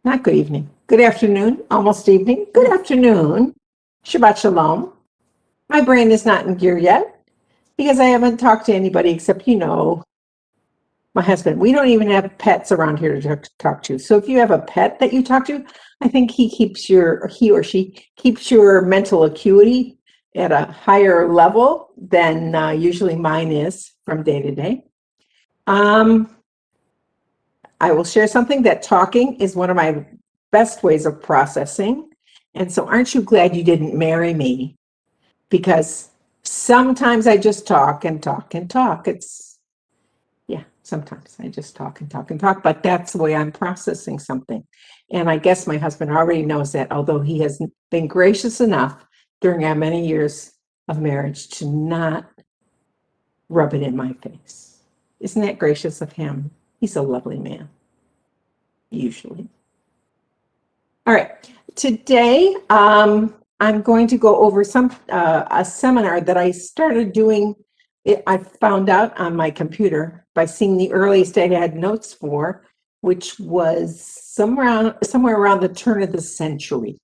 Not good evening. Good afternoon, almost evening. Good afternoon. Shabbat Shalom. My brain is not in gear yet because I haven't talked to anybody except, my husband. We don't even have pets around here to talk to. So if you have a pet that you talk to, I think he or she keeps your mental acuity at a higher level than usually mine is from day to day. I will share something that talking is one of my best ways of processing. And so aren't you glad you didn't marry me? Because sometimes I just talk and talk and talk. Sometimes I just talk and talk and talk, but that's the way I'm processing something. And I guess my husband already knows that, although he has been gracious enough during our many years of marriage to not rub it in my face. Isn't that gracious of him? He's a lovely man, usually. All right, today I'm going to go over a seminar that I started doing. I found out on my computer by seeing the earliest I had notes for, which was somewhere around the turn of the century.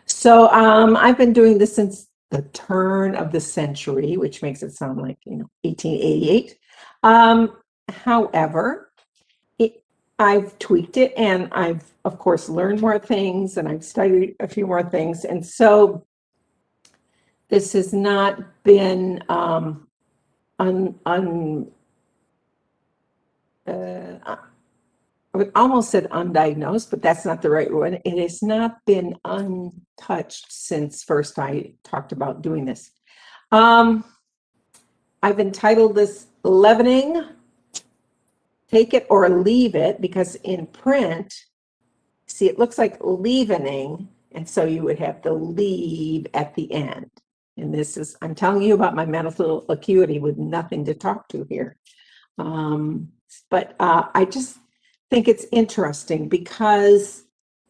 So I've been doing this since the turn of the century, which makes it sound like 1888. However, I've tweaked it, and I've, of course, learned more things, and I've studied a few more things. And so this has not been I would almost said undiagnosed, but that's not the right word. It has not been untouched since first I talked about doing this. I've entitled this Leavening, Take It or Leave It, because in print, see, it looks like leavening, and so you would have the leave at the end. And this is, I'm telling you about my mental acuity with nothing to talk to here. But I just think it's interesting because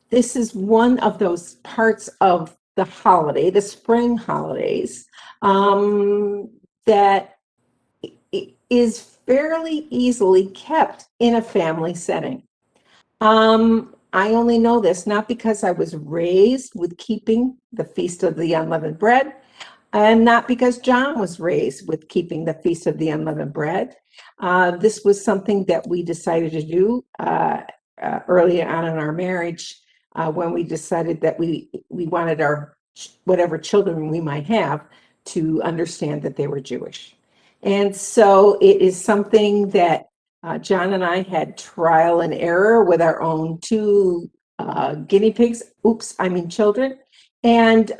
this is one of those parts of the holiday, the spring holidays, that is fairly easily kept in a family setting. I only know this not because I was raised with keeping the Feast of the Unleavened Bread, and not because John was raised with keeping the Feast of the Unleavened Bread. This was something that we decided to do early on in our marriage when we decided that we wanted our whatever children we might have to understand that they were Jewish. And so it is something that John and I had trial and error with our own two guinea pigs, children. And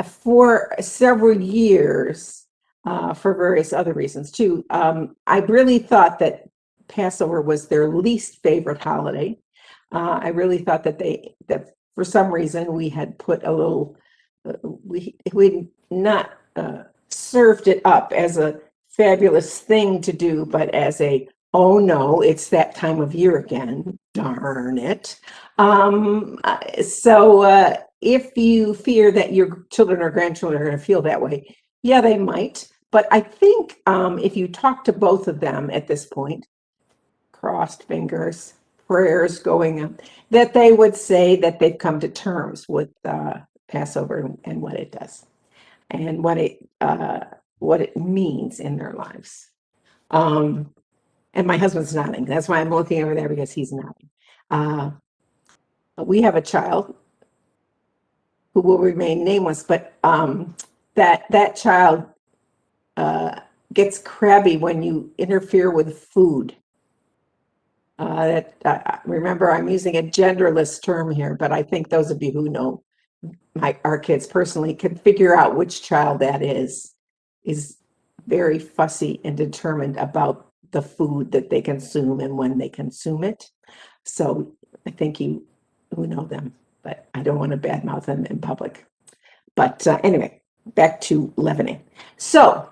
for several years, for various other reasons too, I really thought that Passover was their least favorite holiday. I really thought that for some reason we had put a little, we not served it up as a fabulous thing to do, but as oh no, it's that time of year again, darn it. So if you fear that your children or grandchildren are going to feel that way, yeah, they might. But I think if you talk to both of them at this point, crossed fingers, prayers going up, that they would say that they've come to terms with Passover and what it does and what it means in their lives. And my husband's nodding. That's why I'm looking over there, because he's nodding. We have a child who will remain nameless, but that child gets crabby when you interfere with food. Remember, I'm using a genderless term here, but I think those of you who know our kids personally can figure out which child that is very fussy and determined about the food that they consume and when they consume it. So I think you know them, but I don't want to badmouth them in public. But anyway, back to leavening. So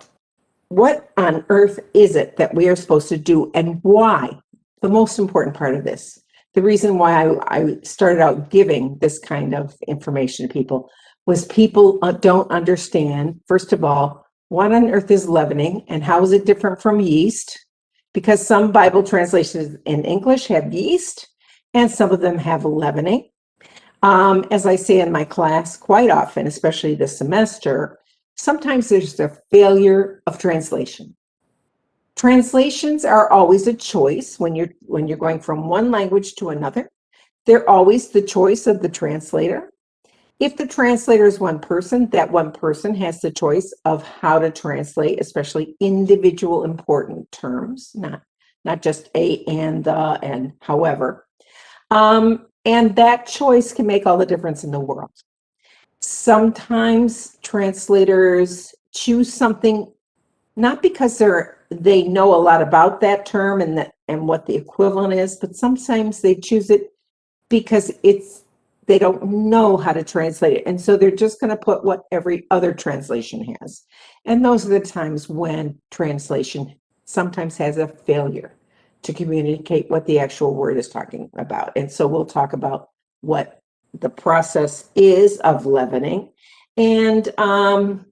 what on earth is it that we are supposed to do, and why? The most important part of this, the reason why I started out giving this kind of information to people, was people don't understand, first of all, what on earth is leavening and how is it different from yeast? Because some Bible translations in English have yeast, and some of them have leavening. As I say in my class quite often, especially this semester, sometimes there's a failure of translation. Translations are always a choice when you're going from one language to another. They're always the choice of the translator. If the translator is one person, that one person has the choice of how to translate, especially individual important terms, not just a and the and however. And that choice can make all the difference in the world. Sometimes translators choose something not because they know a lot about that term and what the equivalent is, but sometimes they choose it because they don't know how to translate it. And so they're just going to put what every other translation has. And those are the times when translation sometimes has a failure to communicate what the actual word is talking about. And so we'll talk about what the process is of leavening. And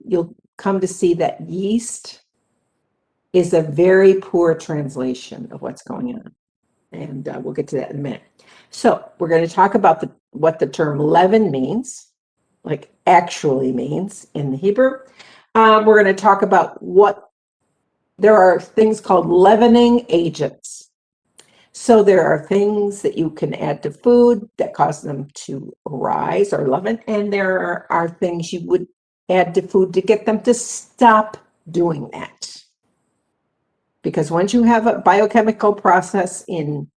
you'll come to see that yeast is a very poor translation of what's going on. And we'll get to that in a minute. So we're going to talk about what the term leaven means, like actually means in the Hebrew. We're going to talk about there are things called leavening agents. So there are things that you can add to food that cause them to rise or leaven, and there are things you would add to food to get them to stop doing that. Because once you have a biochemical process in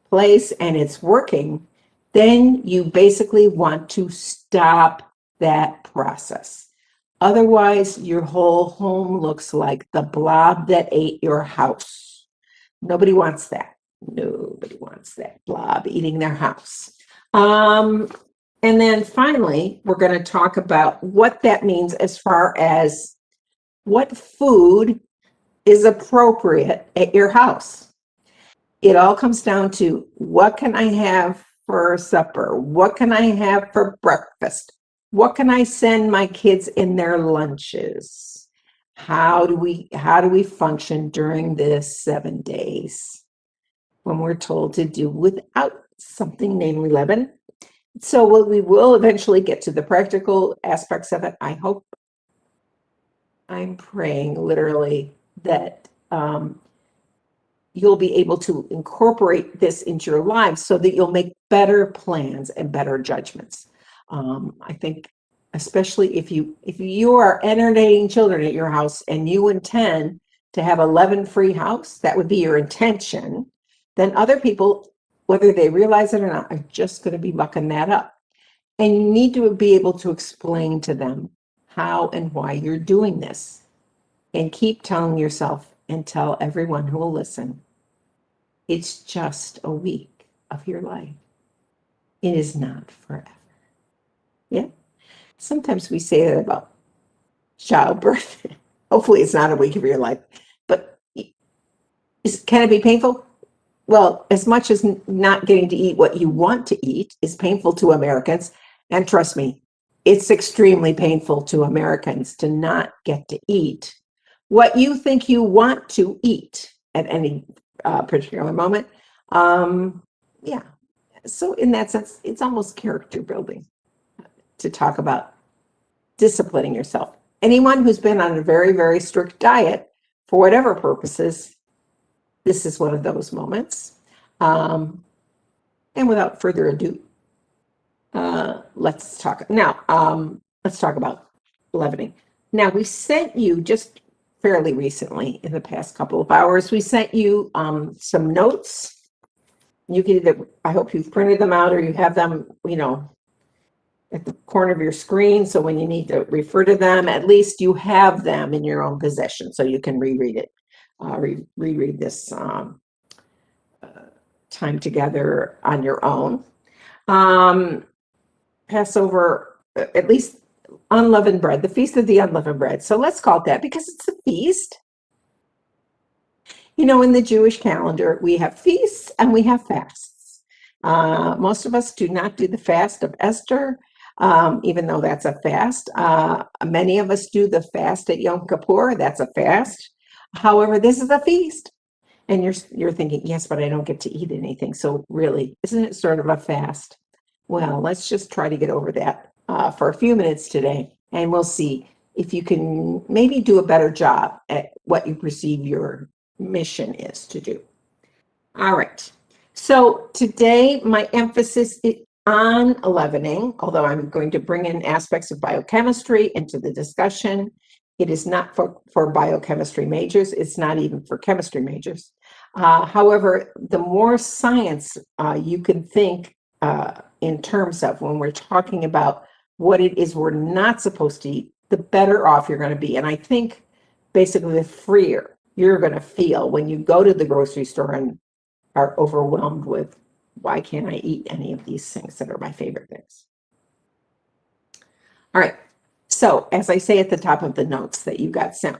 place and it's working, then you basically want to stop that process. Otherwise, your whole home looks like the blob that ate your house. Nobody wants that. Nobody wants that blob eating their house. And then finally, we're going to talk about what that means as far as what food is appropriate at your house. It all comes down to what can I have for supper? What can I have for breakfast? What can I send my kids in their lunches? How do we function during this 7 days when we're told to do without something, namely leaven? So we will eventually get to the practical aspects of it. I hope, I'm praying literally that you'll be able to incorporate this into your lives so that you'll make better plans and better judgments. I think, especially if you are entertaining children at your house and you intend to have a leaven-free house, that would be your intention, then other people, whether they realize it or not, are just going to be mucking that up. And you need to be able to explain to them how and why you're doing this. And keep telling yourself and tell everyone who will listen, it's just a week of your life. It is not forever. Yeah. Sometimes we say that about childbirth. Hopefully it's not a week of your life. But can it be painful? Well, as much as not getting to eat what you want to eat is painful to Americans, and trust me, it's extremely painful to Americans to not get to eat what you think you want to eat at any particular moment. Yeah. So in that sense, it's almost character building to talk about disciplining yourself. Anyone who's been on a very, very strict diet for whatever purposes, this is one of those moments. And without further ado, let's talk now. Let's talk about leavening. Now, we sent you just fairly recently, in the past couple of hours, we sent you some notes. You can either, I hope you've printed them out or you have them, at the corner of your screen. So when you need to refer to them, at least you have them in your own possession so you can reread it, reread this time together on your own. Passover, at least unleavened bread, the Feast of the Unleavened Bread. So let's call it that because it's a feast. In the Jewish calendar, we have feasts and we have fasts. Most of us do not do the fast of Esther, even though that's a fast. Many of us do the fast at Yom Kippur. That's a fast. However, this is a feast. And you're thinking, yes, but I don't get to eat anything. So really, isn't it sort of a fast? Well, let's just try to get over that for a few minutes today, and we'll see if you can maybe do a better job at what you perceive your mission is to do. All right. So today my emphasis is on leavening, although I'm going to bring in aspects of biochemistry into the discussion. It is not for biochemistry majors. It's not even for chemistry majors. However, the more science you can think in terms of when we're talking about what it is we're not supposed to eat, the better off you're going to be. And I think basically the freer you're going to feel when you go to the grocery store and are overwhelmed with, why can't I eat any of these things that are my favorite things? All right. So as I say at the top of the notes that you got sent,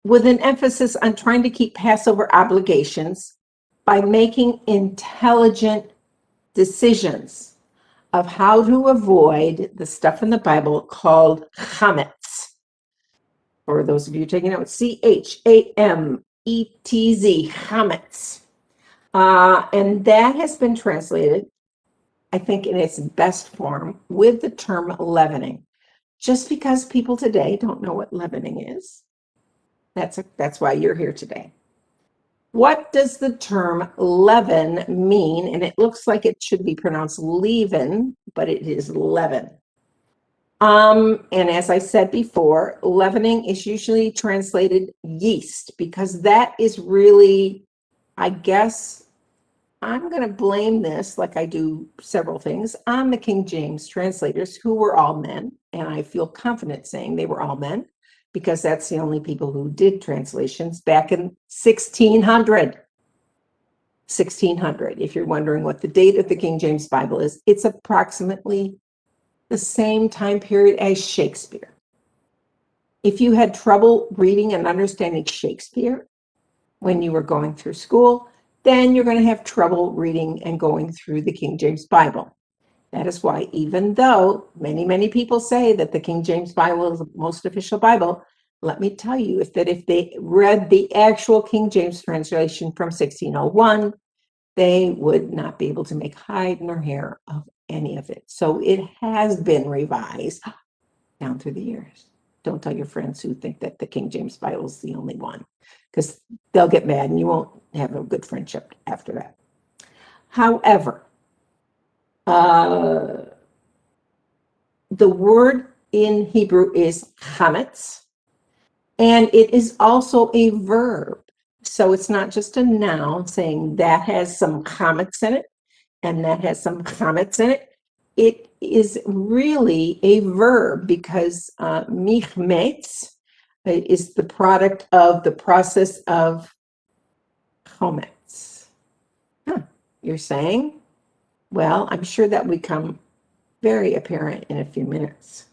with an emphasis on trying to keep Passover obligations by making intelligent decisions of how to avoid the stuff in the Bible called chametz. For those of you taking notes, CHAMETZ, chametz. And that has been translated, I think, in its best form with the term leavening. Just because people today don't know what leavening is, that's why you're here today. What does the term leaven mean? And it looks like it should be pronounced leaven, but it is leaven. And as I said before, leavening is usually translated yeast because that is really, I guess, I'm going to blame this, like I do several things, on the King James translators, who were all men. And I feel confident saying they were all men because that's the only people who did translations back in 1600. 1600. If you're wondering what the date of the King James Bible is, it's approximately the same time period as Shakespeare. If you had trouble reading and understanding Shakespeare when you were going through school, then you're going to have trouble reading and going through the King James Bible. That is why, even though many people say that the King James Bible is the most official Bible, let me tell you if they read the actual King James translation from 1601, they would not be able to make hide nor hair of any of it. So it has been revised down through the years. Don't tell your friends who think that the King James Bible is the only one, because they'll get mad and you won't have a good friendship after that. However, the word in Hebrew is chametz, and it is also a verb. So it's not just a noun saying that has some chametz in it and that has some chametz in it. It is really a verb because michmetz is the product of the process of chometz. You're saying? Well, I'm sure that will become very apparent in a few minutes.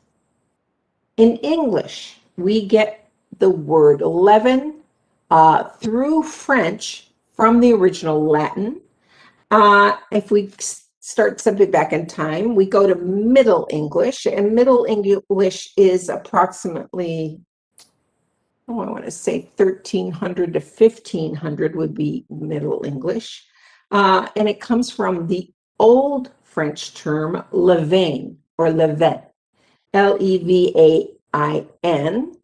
In English, we get the word leaven through French from the original Latin. If we start something back in time, we go to Middle English, and Middle English is approximately, I want to say 1300 to 1500 would be Middle English. And it comes from the Old French term levain or levain, Levain,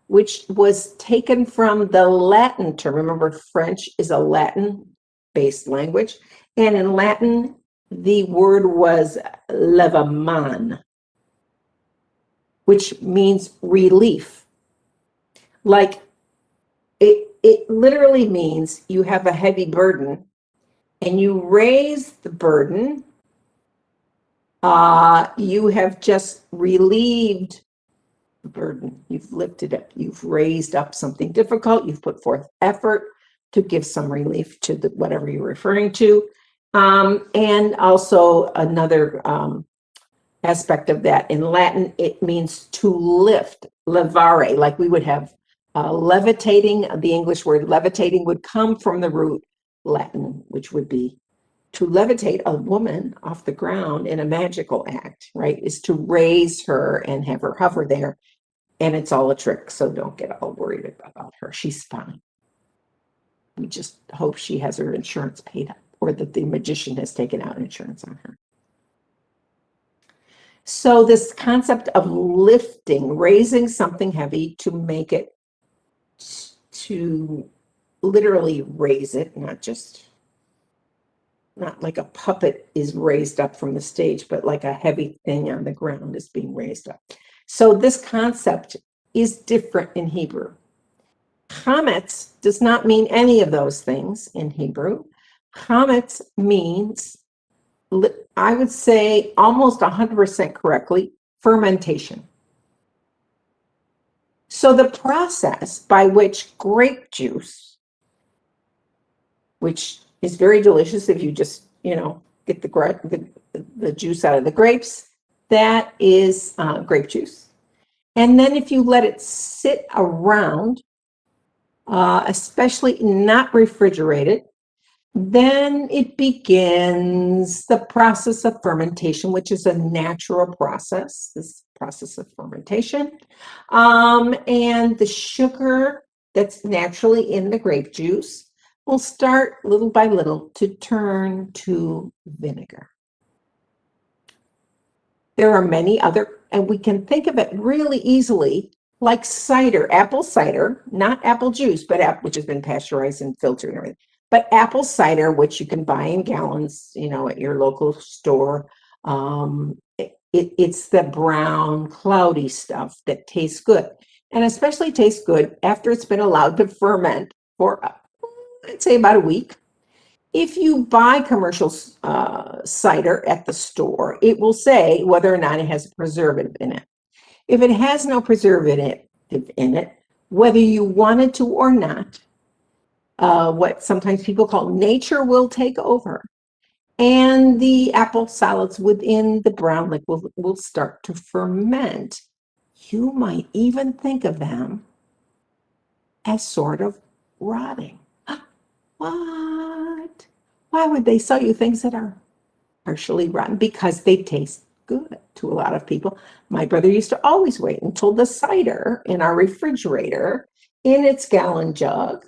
which was taken from the Latin term. Remember, French is a Latin-based language. And in Latin, the word was levaman, which means relief. Like, it literally means you have a heavy burden and you raise the burden. You have just relieved the burden. You've lifted it. You've raised up something difficult. You've put forth effort to give some relief to whatever you're referring to. And also another aspect of that, in Latin, it means to lift, levare, like we would have levitating. The English word levitating would come from the root Latin, which would be to levitate a woman off the ground in a magical act, right? Is to raise her and have her hover there. And it's all a trick, so don't get all worried about her. She's fine. We just hope she has her insurance paid up, or that the magician has taken out insurance on her. So this concept of lifting, raising something heavy to make it, to literally raise it, not like a puppet is raised up from the stage, but like a heavy thing on the ground is being raised up. So this concept is different in Hebrew. Chametz does not mean any of those things in Hebrew. Chametz means, I would say almost 100% correctly, fermentation. So the process by which grape juice, which is very delicious if you just, get the juice out of the grapes, that is grape juice. And then if you let it sit around, especially not refrigerated, then it begins the process of fermentation, which is a natural process, this process of fermentation. And the sugar that's naturally in the grape juice will start little by little to turn to vinegar. There are many other, and we can think of it really easily, like cider, apple cider, not apple juice, but which has been pasteurized and filtered and everything. But apple cider, which you can buy in gallons, at your local store, it's the brown, cloudy stuff that tastes good, and especially tastes good after it's been allowed to ferment for, I'd say, about a week. If you buy commercial cider at the store, it will say whether or not it has a preservative in it. If it has no preservative in it, whether you wanted to or not, what sometimes people call nature will take over, and the apple solids within the brown liquid will start to ferment. You might even think of them as sort of rotting. What? Why would they sell you things that are partially rotten? Because they taste good to a lot of people. My brother used to always wait until the cider in our refrigerator in its gallon jug.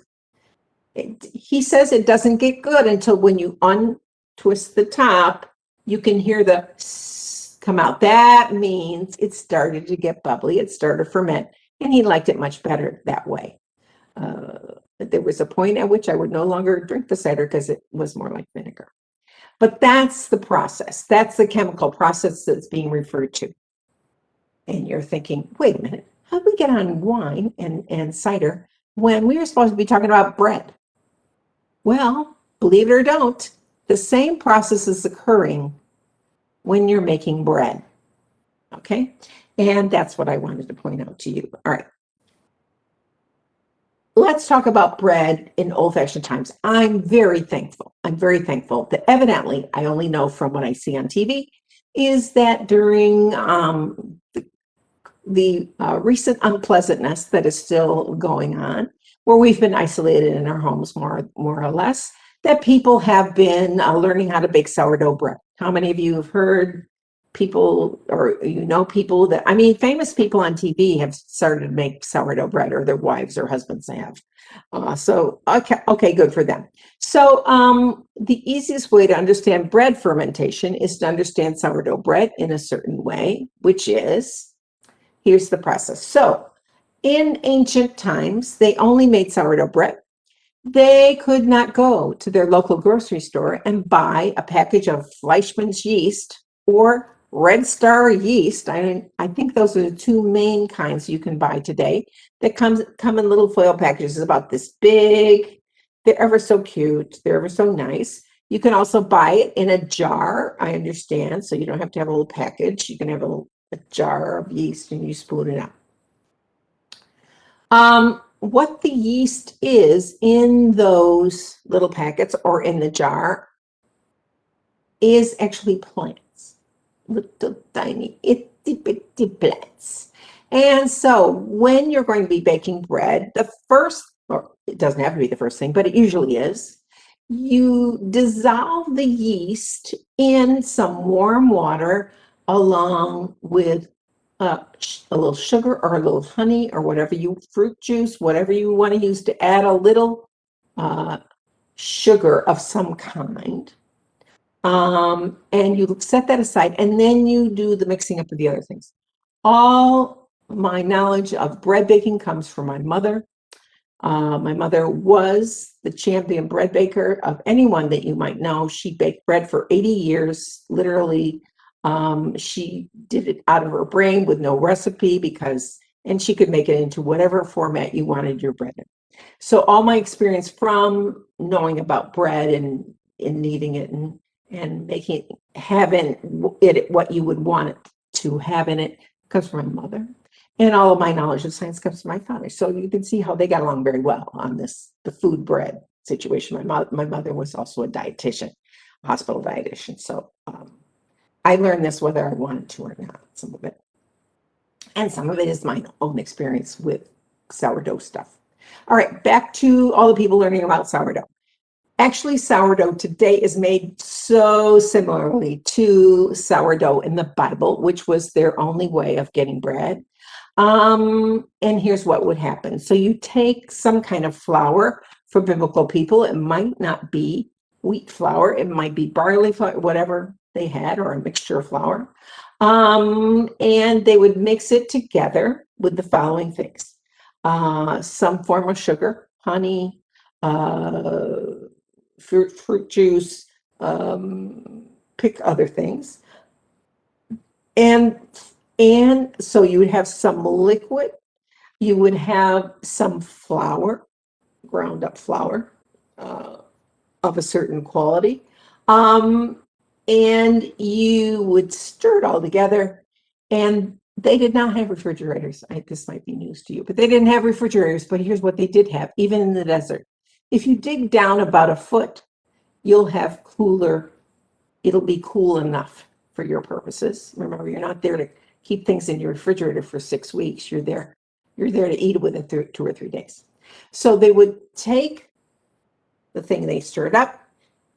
He says it doesn't get good until when you untwist the top, you can hear the come out. That means it started to get bubbly. It started to ferment, and he liked it much better that way. There was a point at which I would no longer drink the cider because it was more like vinegar. But that's the process. That's the chemical process that's being referred to. And you're thinking, wait a minute, how did we get on wine and cider when we were supposed to be talking about bread? Well, believe it or don't, the same process is occurring when you're making bread. Okay? And that's what I wanted to point out to you. All right. Let's talk about bread in old-fashioned times. I'm very thankful that evidently, I only know from what I see on TV, is that during the recent unpleasantness that is still going on, where we've been isolated in our homes more or less, that people have been learning how to bake sourdough bread. How many of you have heard people, or people that, famous people on TV have started to make sourdough bread, or their wives or husbands have. So, okay, good for them. So the easiest way to understand bread fermentation is to understand sourdough bread in a certain way, which is, here's the process. So in ancient times, they only made sourdough bread. They could not go to their local grocery store and buy a package of Fleischmann's yeast or Red Star yeast. I think those are the two main kinds you can buy today that come in little foil packages about this big. They're ever so cute. They're ever so nice. You can also buy it in a jar, I understand, so you don't have to have a little package. You can have a jar of yeast and you spoon it out. What the yeast is in those little packets or in the jar is actually plants, little tiny itty bitty plants. And so when you're going to be baking bread, the first, or it doesn't have to be the first thing, but it usually is, you dissolve the yeast in some warm water along with a little sugar or a little honey or whatever fruit juice, whatever you want to use to add a little sugar of some kind. And you set that aside, and then you do the mixing up of the other things. All my knowledge of bread baking comes from my mother. My mother was the champion bread baker of anyone that you might know. She baked bread for 80 years, literally. She did it out of her brain with no recipe and she could make it into whatever format you wanted your bread in. So all my experience from knowing about bread and kneading it and making it, having it what you would want it to have in it comes from my mother. And all of my knowledge of science comes from my father. So you can see how they got along very well on the food bread situation. My mother was also a dietitian, a hospital dietitian. So I learned this whether I wanted to or not, some of it. And some of it is my own experience with sourdough stuff. All right, back to all the people learning about sourdough. Actually, sourdough today is made so similarly to sourdough in the Bible, which was their only way of getting bread. And here's what would happen. So you take some kind of flour. For biblical people, it might not be wheat flour. It might be barley flour, whatever they had, or a mixture of flour. And they would mix it together with the following things. Some form of sugar, honey, fruit juice, pick other things. And so you would have some liquid, you would have some flour, ground up flour of a certain quality, and you would stir it all together. And they did not have refrigerators. This might be news to you, but they didn't have refrigerators. But here's what they did have, even in the desert. If you dig down about a foot, you'll have cooler, it'll be cool enough for your purposes. Remember, you're not there to keep things in your refrigerator for 6 weeks. You're there to eat it within 2 or 3 days. So they would take the thing they stirred up,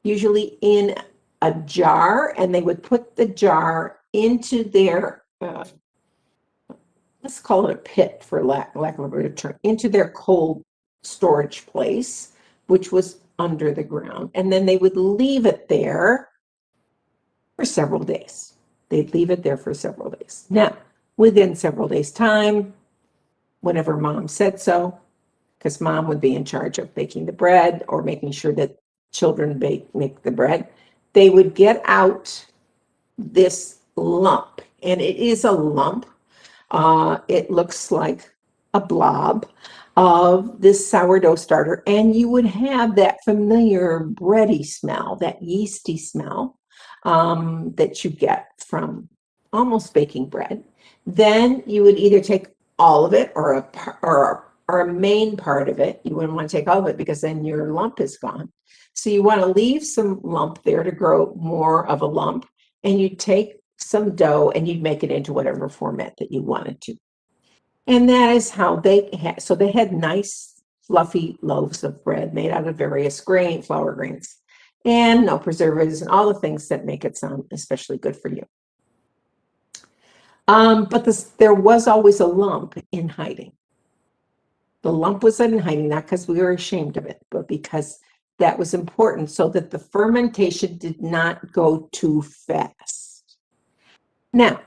usually in a jar, and they would put the jar into their, let's call it a pit for lack of a better term, into their cold storage place, which was under the ground. And then they would leave it there for several days. They'd leave it there for several days. Now, within several days' time, whenever mom said so, because mom would be in charge of baking the bread or making sure that children make the bread, they would get out this lump. And it is a lump. It looks like a blob of this sourdough starter. And you would have that familiar bready smell, that yeasty smell that you get from almost baking bread. Then you would either take all of it or a main part of it. You wouldn't want to take all of it because then your lump is gone. So you want to leave some lump there to grow more of a lump, and you take some dough and you'd make it into whatever format that you wanted to. And that is how they had, so they had nice fluffy loaves of bread made out of various flour grains, and no preservatives and all the things that make it sound especially good for you. But there was always a lump in hiding. The lump was in hiding, not because we were ashamed of it, but because that was important so that the fermentation did not go too fast. Now,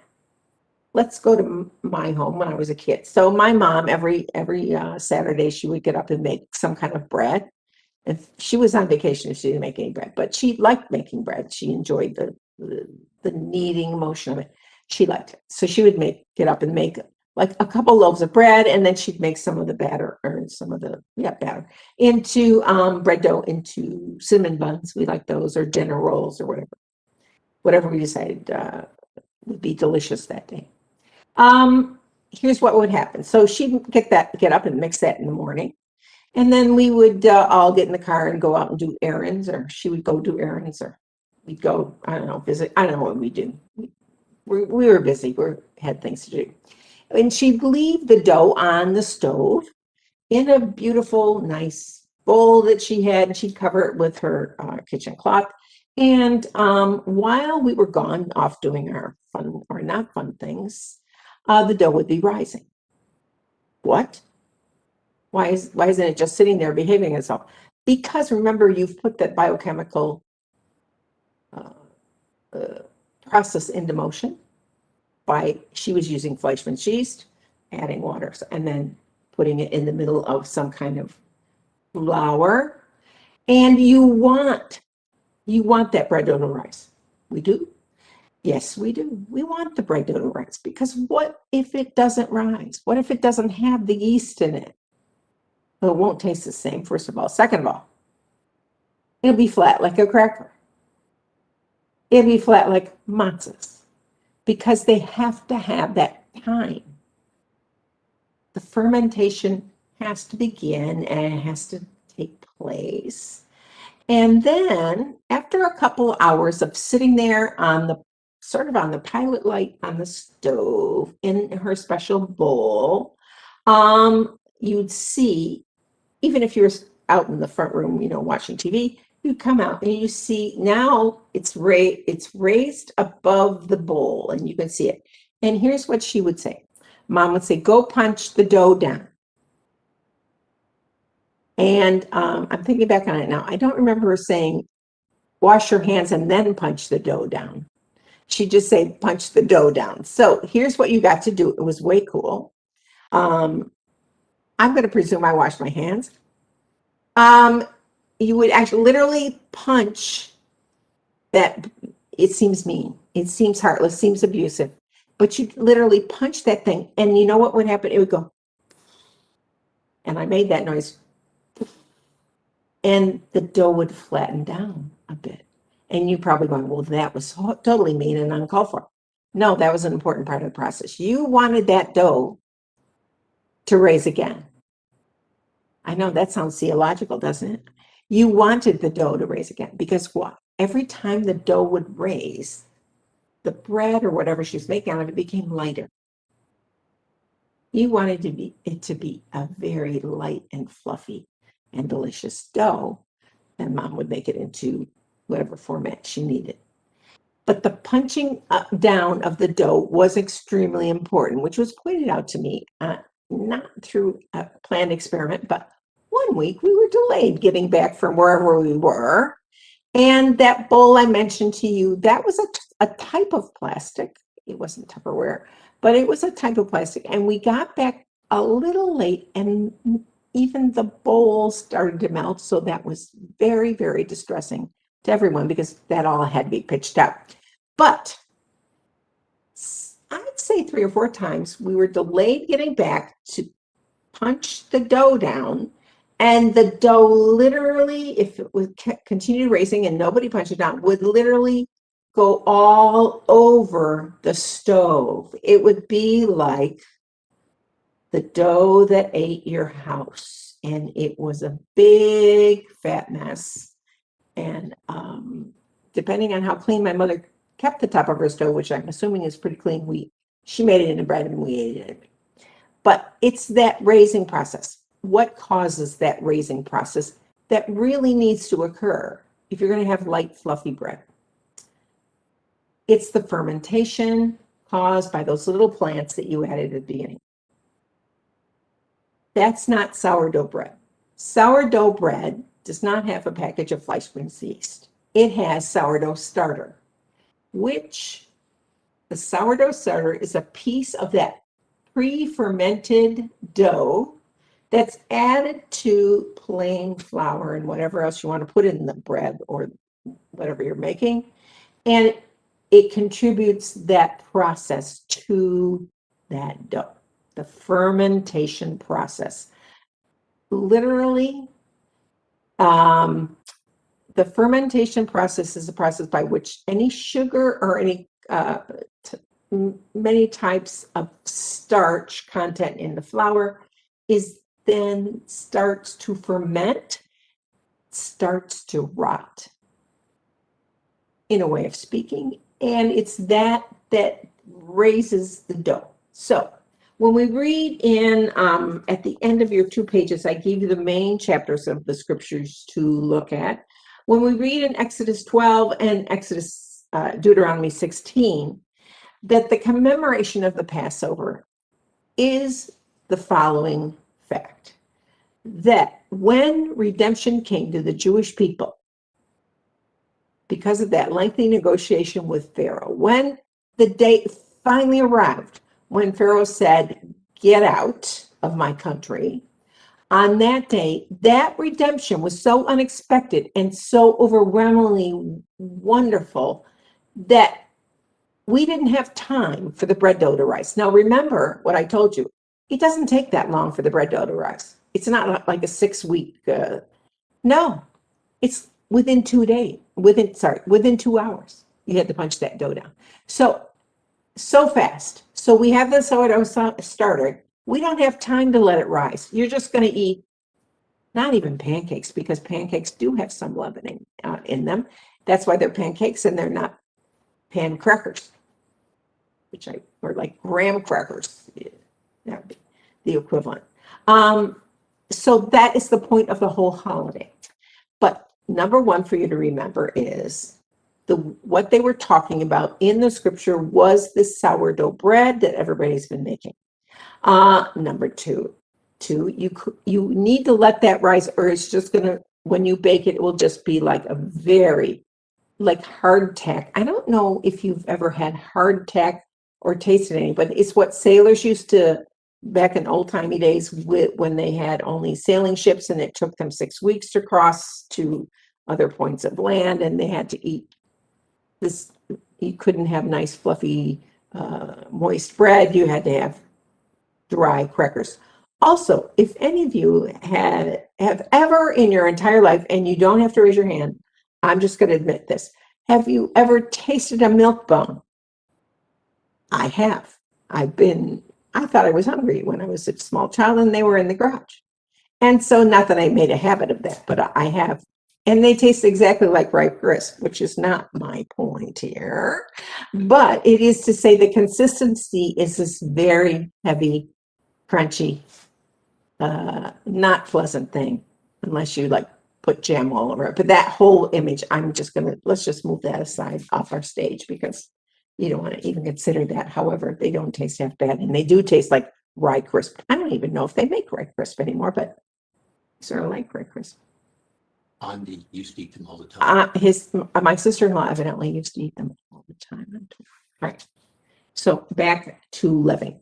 let's go to my home when I was a kid. So my mom, every Saturday, she would get up and make some kind of bread. If she was on vacation, she didn't make any bread, but she liked making bread. She enjoyed the kneading motion of it. She liked it. So she would get up and make like a couple loaves of bread, and then she'd make some of the batter, or some of the batter into bread dough, into cinnamon buns. We like those, or dinner rolls, or whatever we decided would be delicious that day. Here's what would happen. So she'd get up and mix that in the morning. And then we would all get in the car and go out and do errands, or she would go do errands, or we'd go, I don't know, visit. I don't know what we do. We were busy. We had things to do. And she'd leave the dough on the stove in a beautiful, nice bowl that she had, and she'd cover it with her kitchen cloth. And while we were gone off doing our fun or not fun things, the dough would be rising. What? Why isn't it just sitting there behaving itself? Because remember, you've put that biochemical process into motion she was using Fleischmann's yeast, adding water, and then putting it in the middle of some kind of flour. And you want that bread dough to rise. We do? Yes, we do. We want the bread dough to rise, because what if it doesn't rise? What if it doesn't have the yeast in it? Well, it won't taste the same, first of all. Second of all, it'll be flat like a cracker. It'll be flat like matzahs, because they have to have that time. The fermentation has to begin and it has to take place. And then after a couple of hours of sitting there on the pilot light on the stove in her special bowl, you'd see, even if you're out in the front room, watching TV, you come out and you see now it's raised above the bowl and you can see it. And here's what she would say. Mom would say, go punch the dough down. And I'm thinking back on it now. I don't remember her saying, wash your hands and then punch the dough down. She'd just say, punch the dough down. So here's what you got to do. It was way cool. I'm going to presume I washed my hands. You would actually literally punch that. It seems mean. It seems heartless, seems abusive. But you'd literally punch that thing. And you know what would happen? It would go. And I made that noise. And the dough would flatten down a bit. And you probably going, well, that was totally mean and uncalled for. No, that was an important part of the process. You wanted that dough to raise again. I know that sounds theological, doesn't it? You wanted the dough to raise again, because what? Every time the dough would raise, the bread or whatever she was making out of it became lighter. You wanted it to be a very light and fluffy and delicious dough, and Mom would make it into whatever format she needed. But the punching down of the dough was extremely important, which was pointed out to me, not through a planned experiment, but one week we were delayed getting back from wherever we were. And that bowl I mentioned to you, that was a type of plastic. It wasn't Tupperware, but it was a type of plastic. And we got back a little late, and even the bowl started to melt. So that was very, very distressing to everyone, because that all had to be pitched out. But I'd say 3 or 4 times we were delayed getting back to punch the dough down, and the dough literally, if it would continue raising and nobody punched it down, would literally go all over the stove. It would be like the dough that ate your house, and it was a big fat mess. And depending on how clean my mother kept the top of her stove, which I'm assuming is pretty clean, she made it into bread and we ate it. But it's that raising process. What causes that raising process that really needs to occur if you're going to have light, fluffy bread? It's the fermentation caused by those little plants that you added at the beginning. That's not sourdough bread. Sourdough bread does not have a package of Fleischmann's yeast. It has sourdough starter, which the sourdough starter is a piece of that pre-fermented dough that's added to plain flour and whatever else you want to put in the bread or whatever you're making. And it contributes that process to that dough, the fermentation process. Literally, the fermentation process is a process by which any sugar or any many types of starch content in the flour then starts to ferment, starts to rot, in a way of speaking. And it's that raises the dough. So when we read in, at the end of your 2 pages, I gave you the main chapters of the scriptures to look at. When we read in Exodus 12 and Deuteronomy 16, that the commemoration of the Passover is the following fact. that when redemption came to the Jewish people, because of that lengthy negotiation with Pharaoh, when the day finally arrived, when Pharaoh said, "Get out of my country," on that day, that redemption was so unexpected and so overwhelmingly wonderful that we didn't have time for the bread dough to rise. Now, remember what I told you. It doesn't take that long for the bread dough to rise. It's not like a 6-week, no, it's within 2 days, within 2 hours, you had to punch that dough down. So fast. So we have the sourdough starter. We don't have time to let it rise. You're just going to eat not even pancakes, because pancakes do have some leavening in them. That's why they're pancakes and they're not pan crackers, or like graham crackers. That would be the equivalent. So that is the point of the whole holiday. But number one for you to remember is what they were talking about in the scripture was the sourdough bread that everybody's been making. Number two, you need to let that rise, or it's just gonna, when you bake it, it will just be like a very, like hardtack. I don't know if you've ever had hardtack or tasted any, but it's what sailors used to, back in old timey days, when they had only sailing ships and it took them 6 weeks to cross to other points of land, and they had to eat this. You couldn't have nice fluffy moist bread. You had to have dry crackers. Also, if any of you have ever in your entire life, and you don't have to raise your hand, I'm just going to admit this, have you ever tasted a milk bone? I have. I thought I was hungry when I was a small child and they were in the garage. And so, not that I made a habit of that, but I have. And they taste exactly like ripe crisp, which is not my point here. But it is to say the consistency is this very heavy, crunchy, not pleasant thing, unless you like put jam all over it. But that whole image, let's just move that aside off our stage, because you don't want to even consider that. However, they don't taste half bad, and they do taste like rye crisp. I don't even know if they make rye crisp anymore, but sort of like rye crisp. Andy used to eat them all the time. My sister-in-law evidently used to eat them all the time. Right. So back to living.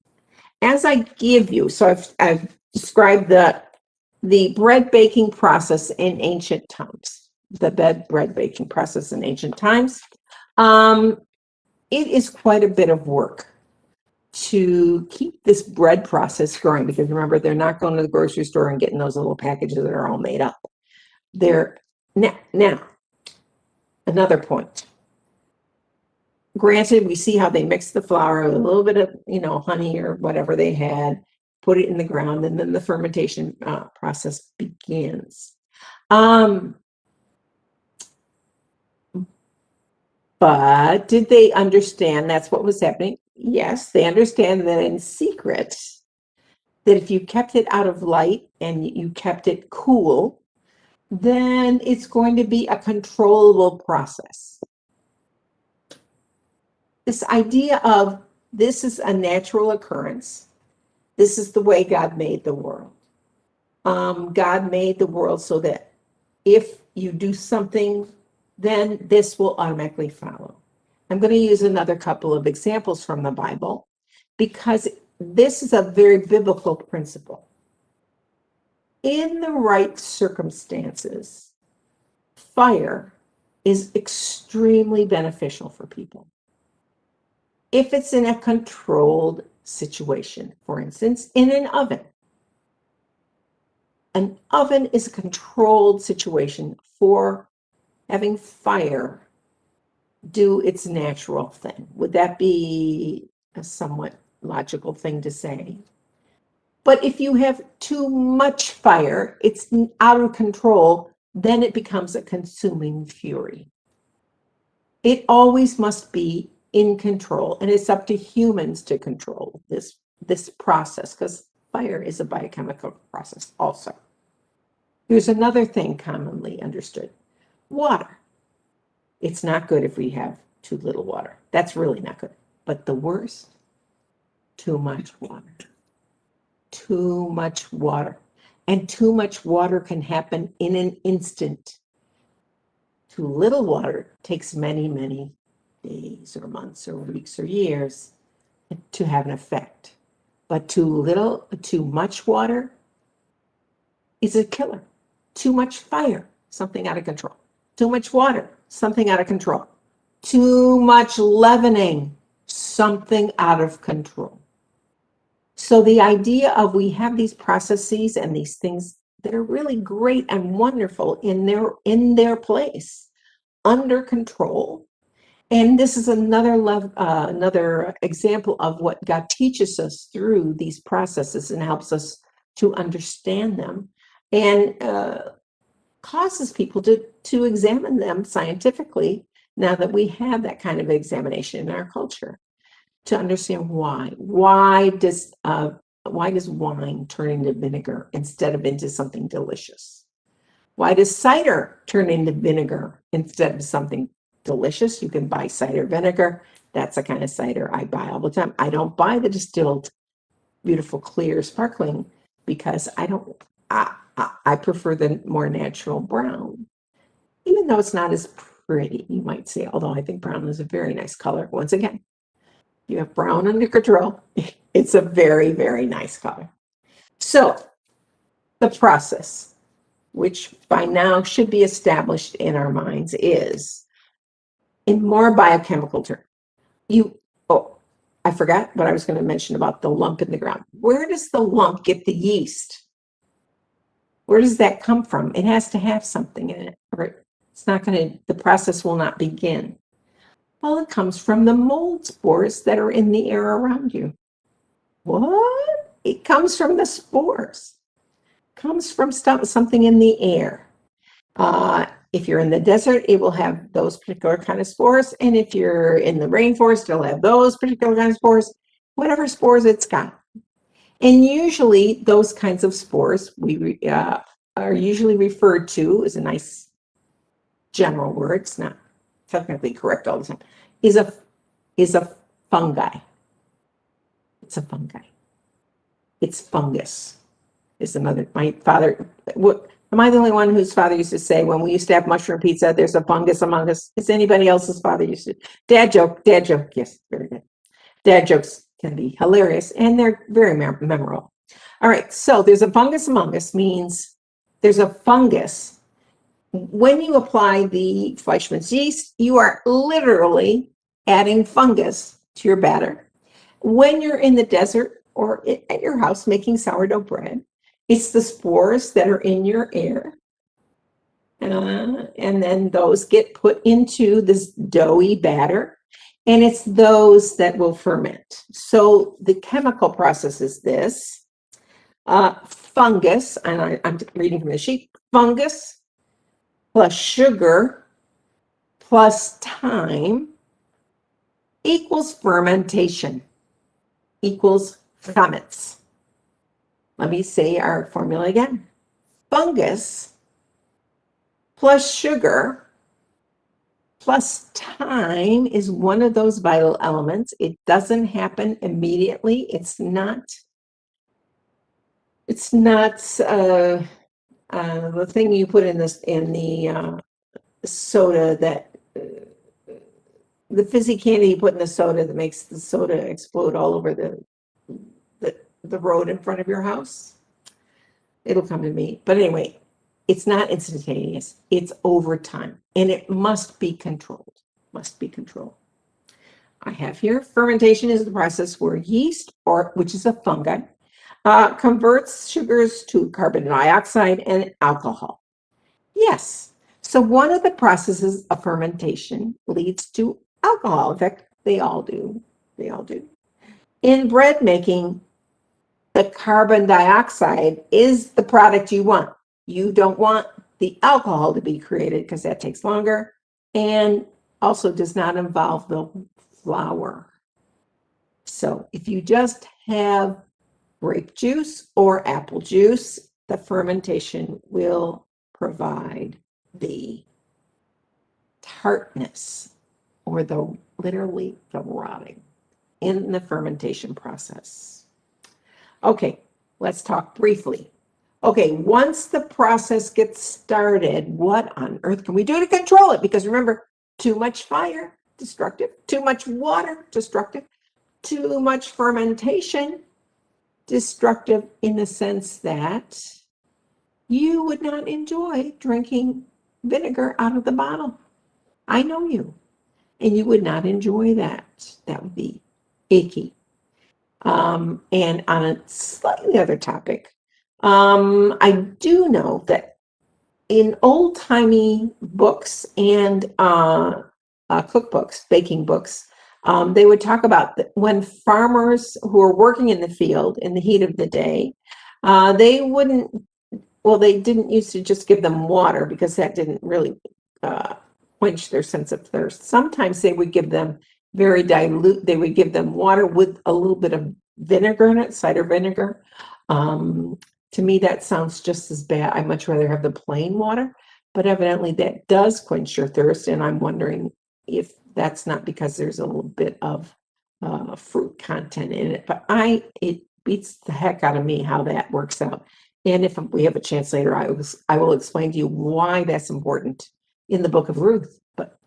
As I give you, so I've described the bread baking process in ancient times. The bread baking process in ancient times. It is quite a bit of work to keep this bread process going, because remember, they're not going to the grocery store and getting those little packages that are all made up. Now, another point. Granted, we see how they mix the flour with a little bit of, honey or whatever they had, put it in the ground, and then the fermentation process begins. But did they understand that's what was happening? Yes, they understand that in secret, that if you kept it out of light and you kept it cool, then it's going to be a controllable process. This idea of this is a natural occurrence. This is the way God made the world. God made the world so that if you do something, then this will automatically follow. I'm going to use another couple of examples from the Bible, because this is a very biblical principle. In the right circumstances, fire is extremely beneficial for people. If it's in a controlled situation, for instance, in an oven. An oven is a controlled situation for having fire do its natural thing. Would that be a somewhat logical thing to say? But if you have too much fire, it's out of control, then it becomes a consuming fury. It always must be in control, and it's up to humans to control this process, because fire is a biochemical process also. Here's another thing commonly understood. Water. It's not good if we have too little water. That's really not good. But the worst, too much water. Too much water. And too much water can happen in an instant. Too little water takes many, many days or months or weeks or years to have an effect. But too much water is a killer. Too much fire, something out of control. Too much water, something out of control. Too much leavening, something out of control. So the idea of we have these processes and these things that are really great and wonderful in their place, under control. And this is another example of what God teaches us through these processes and helps us to understand them, and causes people to examine them scientifically now that we have that kind of examination in our culture, to understand why. Why does wine turn into vinegar instead of into something delicious? Why does cider turn into vinegar instead of something delicious? You can buy cider vinegar. That's the kind of cider I buy all the time. I don't buy the distilled, beautiful, clear, sparkling, because I prefer the more natural brown, even though it's not as pretty, you might say, although I think brown is a very nice color. Once again, you have brown under control. It's a very, very nice color. So the process, which by now should be established in our minds, is in more biochemical terms. I forgot what I was going to mention about the lump in the ground. Where does the lump get the yeast? Where does that come from? It has to have something in it, or the process will not begin. Well, it comes from the mold spores that are in the air around you. What? It comes from the spores. It comes from something in the air. If you're in the desert, it will have those particular kind of spores. And if you're in the rainforest, it'll have those particular kind of spores, whatever spores it's got. And usually those kinds of spores are usually referred to, as a nice general word, it's not technically correct all the time, is a fungi. It's a fungi. It's fungus. My father, am I the only one whose father used to say, when we used to have mushroom pizza, there's a fungus among us? Is anybody else's father used to? Dad joke, yes, very good. Dad jokes can be hilarious, and they're very memorable. All right, so there's a fungus among us means there's a fungus. When you apply the Fleischmann's yeast, you are literally adding fungus to your batter. When you're in the desert or at your house making sourdough bread, it's the spores that are in your air. And then those get put into this doughy batter, and it's those that will ferment. So the chemical process is this. Fungus, and I'm reading from the sheet, fungus plus sugar plus time equals fermentation, equals ferments. Let me say our formula again. Fungus plus sugar plus time is one of those vital elements. It doesn't happen immediately. It's not the thing you put in the soda, that the fizzy candy you put in the soda that makes the soda explode all over the road in front of your house. It'll come to me. But anyway, it's not instantaneous. It's over time, and it must be controlled. I have here, fermentation is the process where yeast, which is a fungi, converts sugars to carbon dioxide and alcohol. Yes. So one of the processes of fermentation leads to alcohol. In fact, they all do. In bread making, the carbon dioxide is the product you want. You don't want the alcohol to be created because that takes longer and also does not involve the flour. So if you just have grape juice or apple juice, the fermentation will provide the tartness or literally the rotting in the fermentation process. Okay, let's talk briefly. Okay, once the process gets started, what on earth can we do to control it? Because remember, too much fire, destructive, too much water, destructive, too much fermentation, destructive in the sense that you would not enjoy drinking vinegar out of the bottle. I know you, and you would not enjoy that. That would be icky. And on a slightly other topic, I do know that in old-timey books and cookbooks, baking books, they would talk about when farmers who are working in the field in the heat of the day, they wouldn't, well, they didn't used to just give them water because that didn't really quench their sense of thirst. Sometimes they would give them very dilute, they would give them water with a little bit of vinegar in it, cider vinegar. To me, that sounds just as bad. I'd much rather have the plain water, but evidently that does quench your thirst. And I'm wondering if that's not because there's a little bit of fruit content in it. But it beats the heck out of me how that works out. And if we have a chance later, I will explain to you why that's important in the book of Ruth. But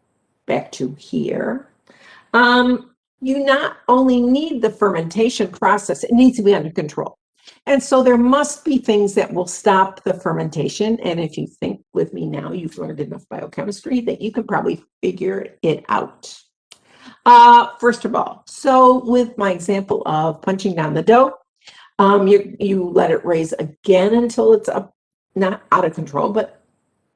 back to here. You not only need the fermentation process, it needs to be under control. And so there must be things that will stop the fermentation. And if you think with me now, you've learned enough biochemistry that you can probably figure it out. First of all, so with my example of punching down the dough, you let it raise again until it's up, not out of control, but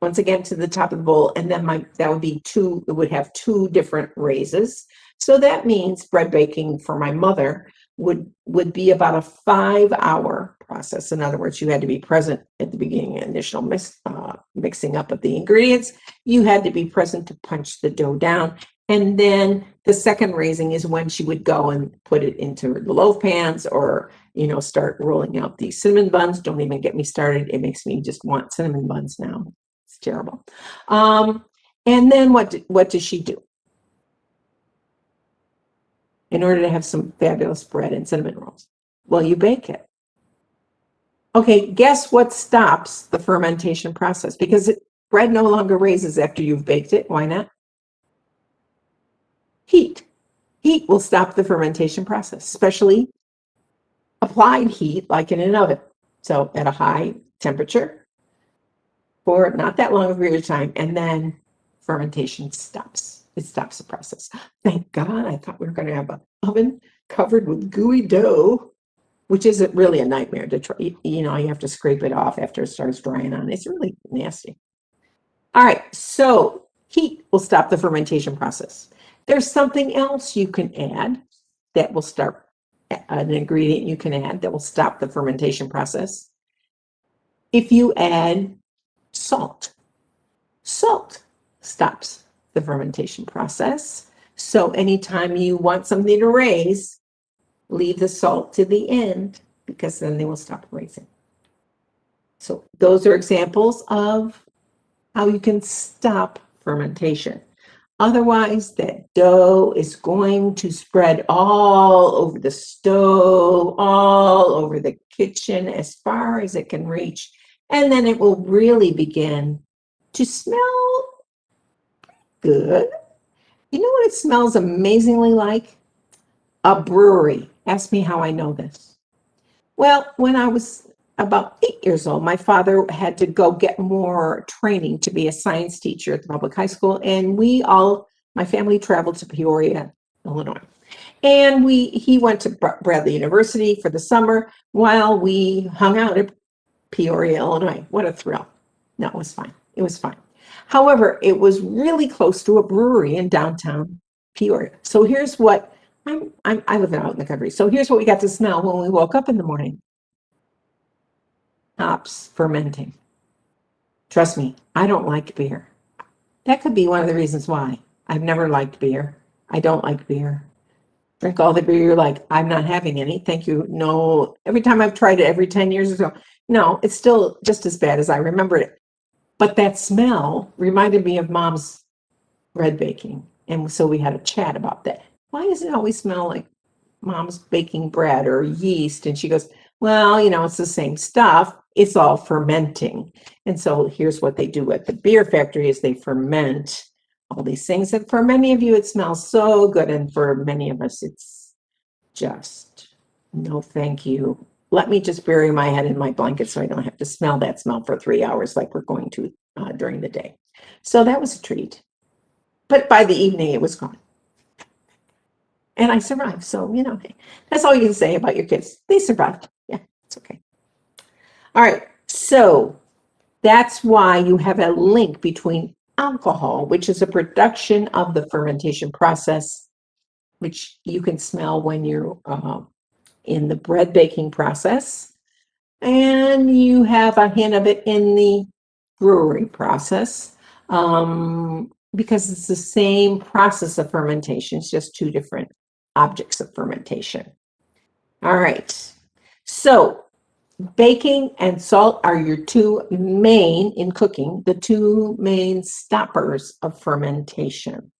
once again to the top of the bowl, and then that would be it would have two different raises. So that means bread baking for my mother would be about a 5-hour process. In other words, you had to be present at the beginning, initial mixing up of the ingredients. You had to be present to punch the dough down. And then the second raising is when she would go and put it into the loaf pans or, start rolling out these cinnamon buns. Don't even get me started. It makes me just want cinnamon buns now. It's terrible. And then what does she do? In order to have some fabulous bread and cinnamon rolls? Well, you bake it. Okay, guess what stops the fermentation process? Because bread no longer raises after you've baked it. Why not? Heat. Heat will stop the fermentation process, especially applied heat like in an oven. So at a high temperature for not that long of a period of time, and then fermentation stops. It stops the process. Thank God. I thought we were going to have an oven covered with gooey dough, which isn't really a nightmare to try. You have to scrape it off after it starts drying on. It's really nasty. All right, so heat will stop the fermentation process. There's something else you can add that will start, an ingredient you can add that will stop the fermentation process. If you add salt, salt stops the fermentation process. So anytime you want something to raise, leave the salt to the end because then they will stop raising. So those are examples of how you can stop fermentation. Otherwise, that dough is going to spread all over the stove, all over the kitchen, as far as it can reach. And then it will really begin to smell good. You know what it smells amazingly like? A brewery. Ask me how I know this. Well, when I was about 8 years old, my father had to go get more training to be a science teacher at the public high school. And my family traveled to Peoria, Illinois. And he went to Bradley University for the summer while we hung out at Peoria, Illinois. What a thrill. No, it was fine. It was fine. However, it was really close to a brewery in downtown Peoria. So here's what I live out in the country. So here's what we got to smell when we woke up in the morning. Hops fermenting. Trust me, I don't like beer. That could be one of the reasons why. I've never liked beer. I don't like beer. Drink all the beer you're like, I'm not having any. Thank you. No, every time I've tried it every 10 years or so, no, it's still just as bad as I remember it. But that smell reminded me of Mom's bread baking. And so we had a chat about that. Why does it always smell like Mom's baking bread or yeast? And she goes, well, it's the same stuff. it's all fermenting. And so here's what they do at the beer factory is they ferment all these things. And for many of you, it smells so good. And for many of us, it's just no thank you. Let me just bury my head in my blanket so I don't have to smell that smell for 3 hours like we're going to during the day. So that was a treat. But by the evening, it was gone. And I survived. So, you know, that's all you can say about your kids. They survived. Yeah, it's okay. All right. So that's why you have a link between alcohol, which is a production of the fermentation process, which you can smell when you're in the bread baking process. And you have a hint of it in the brewery process because it's the same process of fermentation. It's just two different objects of fermentation. All right. So baking and salt are your two main, in cooking, the two main stoppers of fermentation.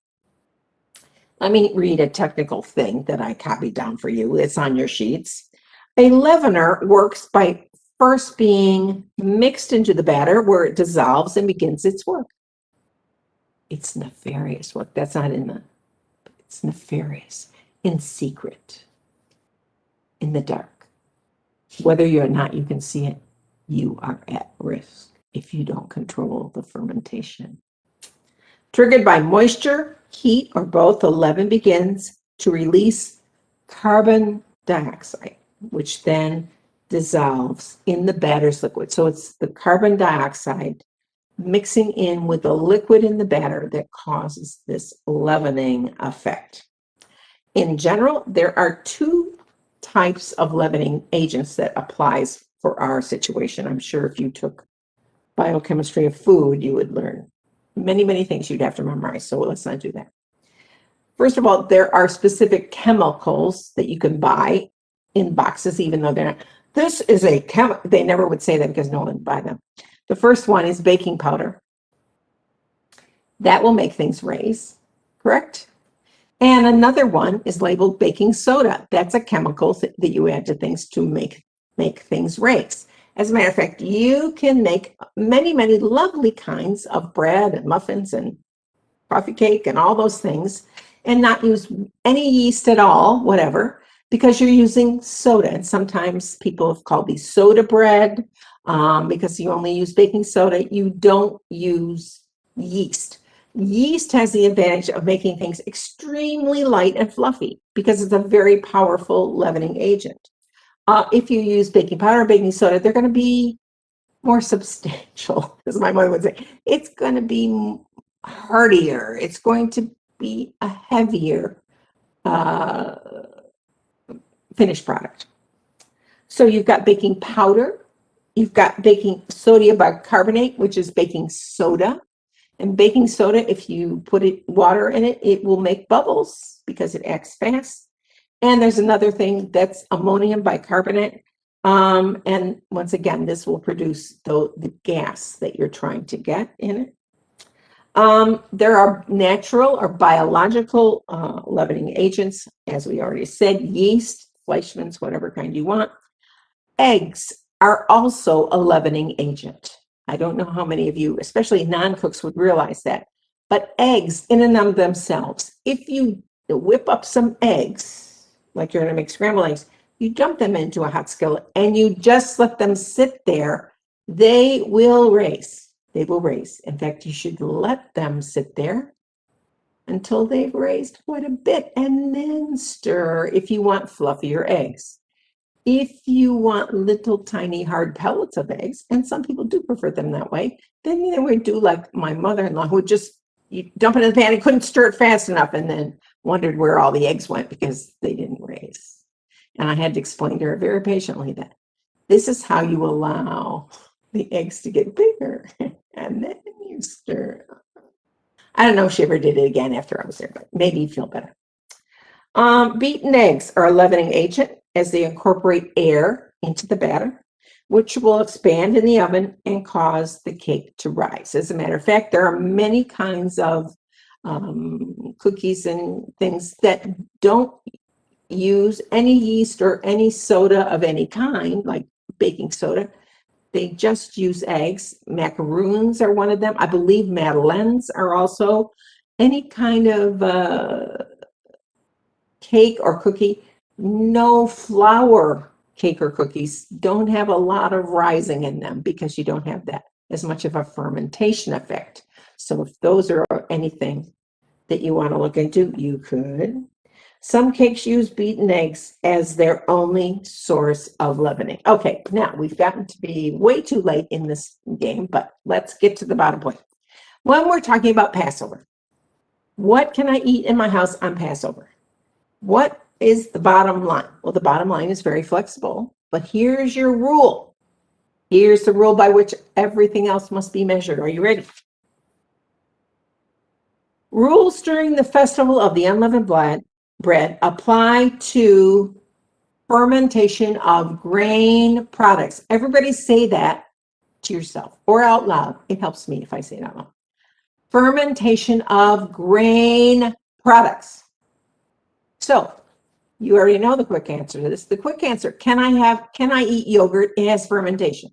Let me read a technical thing that I copied down for you. It's on your sheets. A leavener works by first being mixed into the batter where it dissolves and begins its work. It's nefarious work. That's not in the, it's nefarious, in secret, in the dark. Whether or not you can see it, you are at risk if you don't control the fermentation. Triggered by moisture, heat, or both, the leaven begins to release carbon dioxide, which then dissolves in the batter's liquid. So it's the carbon dioxide mixing in with the liquid in the batter that causes this leavening effect. In general, there are two types of leavening agents that applies for our situation. I'm sure if you took biochemistry of food, you would learn many things you'd have to memorize. So let's not do that. First of all, there are specific chemicals that you can buy in boxes, even though they're not. This is a chemical. They never would say that because no one would buy them. The first one is baking powder. That will make things raise, correct? And another one is labeled baking soda. That's a chemical that you add to things to make things raise. As a matter of fact, you can make many lovely kinds of bread and muffins and coffee cake and all those things and not use any yeast at all, whatever, because you're using soda. And sometimes people have called these soda bread because you only use baking soda. You don't use yeast. Yeast has the advantage of making things extremely light and fluffy because it's a very powerful leavening agent. If you use baking powder or baking soda, they're going to be more substantial, as my mother would say. It's going to be heartier. It's going to be a heavier finished product. So you've got baking powder. You've got baking sodium bicarbonate, which is baking soda. And baking soda, if you put water in it, it will make bubbles because it acts fast. And there's another thing that's ammonium bicarbonate. And once again, this will produce the gas that you're trying to get in it. There are natural or biological leavening agents, as we already said, yeast, Fleischmann's, whatever kind you want. Eggs are also a leavening agent. I don't know how many of you, especially non-cooks, would realize that. But eggs in and of themselves, if you whip up some eggs, like you're going to make scrambled eggs, you dump them into a hot skillet and you just let them sit there, they will raise. They will raise. In fact, you should let them sit there until they've raised quite a bit and then stir if you want fluffier eggs. If you want little tiny hard pellets of eggs, and some people do prefer them that way, then they would do like my mother-in-law, who would just dump it in the pan and couldn't stir it fast enough and then wondered where all the eggs went because they didn't raise. And I had to explain to her very patiently that this is how you allow the eggs to get bigger and then you stir. I don't know if she ever did it again after I was there, but maybe you feel better. Beaten eggs are a leavening agent as they incorporate air into the batter, which will expand in the oven and cause the cake to rise. As a matter of fact, there are many kinds of cookies and things that don't use any yeast or any soda of any kind, like baking soda. they just use eggs. Macaroons are one of them. I believe madeleines are also any kind of cake or cookie. No flour cake or cookies don't have a lot of rising in them because you don't have that as much of a fermentation effect. So if those are anything that you want to look into, you could. Some cakes use beaten eggs as their only source of leavening. Okay, now we've gotten to be way too late in this game, but let's get to the bottom point. When we're talking about Passover, what can I eat in my house on Passover? What is the bottom line? Well, the bottom line is very flexible, but here's your rule. Here's the rule by which everything else must be measured. Are you ready? Rules during the festival of the unleavened bread apply to fermentation of grain products. Everybody say that to yourself or out loud. It helps me if I say it out loud. Fermentation of grain products. So you already know the quick answer to this. The quick answer, can I eat yogurt? It has fermentation.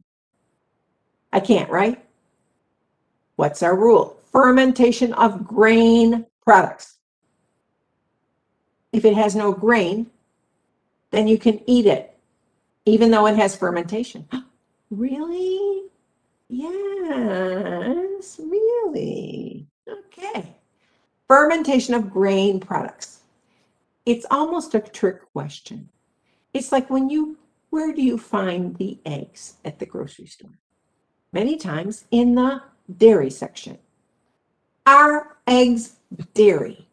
I can't, right? What's our rule? Fermentation of grain products. If it has no grain, then you can eat it, even though it has fermentation. Really? Yes, really. Okay. Fermentation of grain products. It's almost a trick question. It's like where do you find the eggs at the grocery store? Many times in the dairy section. Are eggs dairy?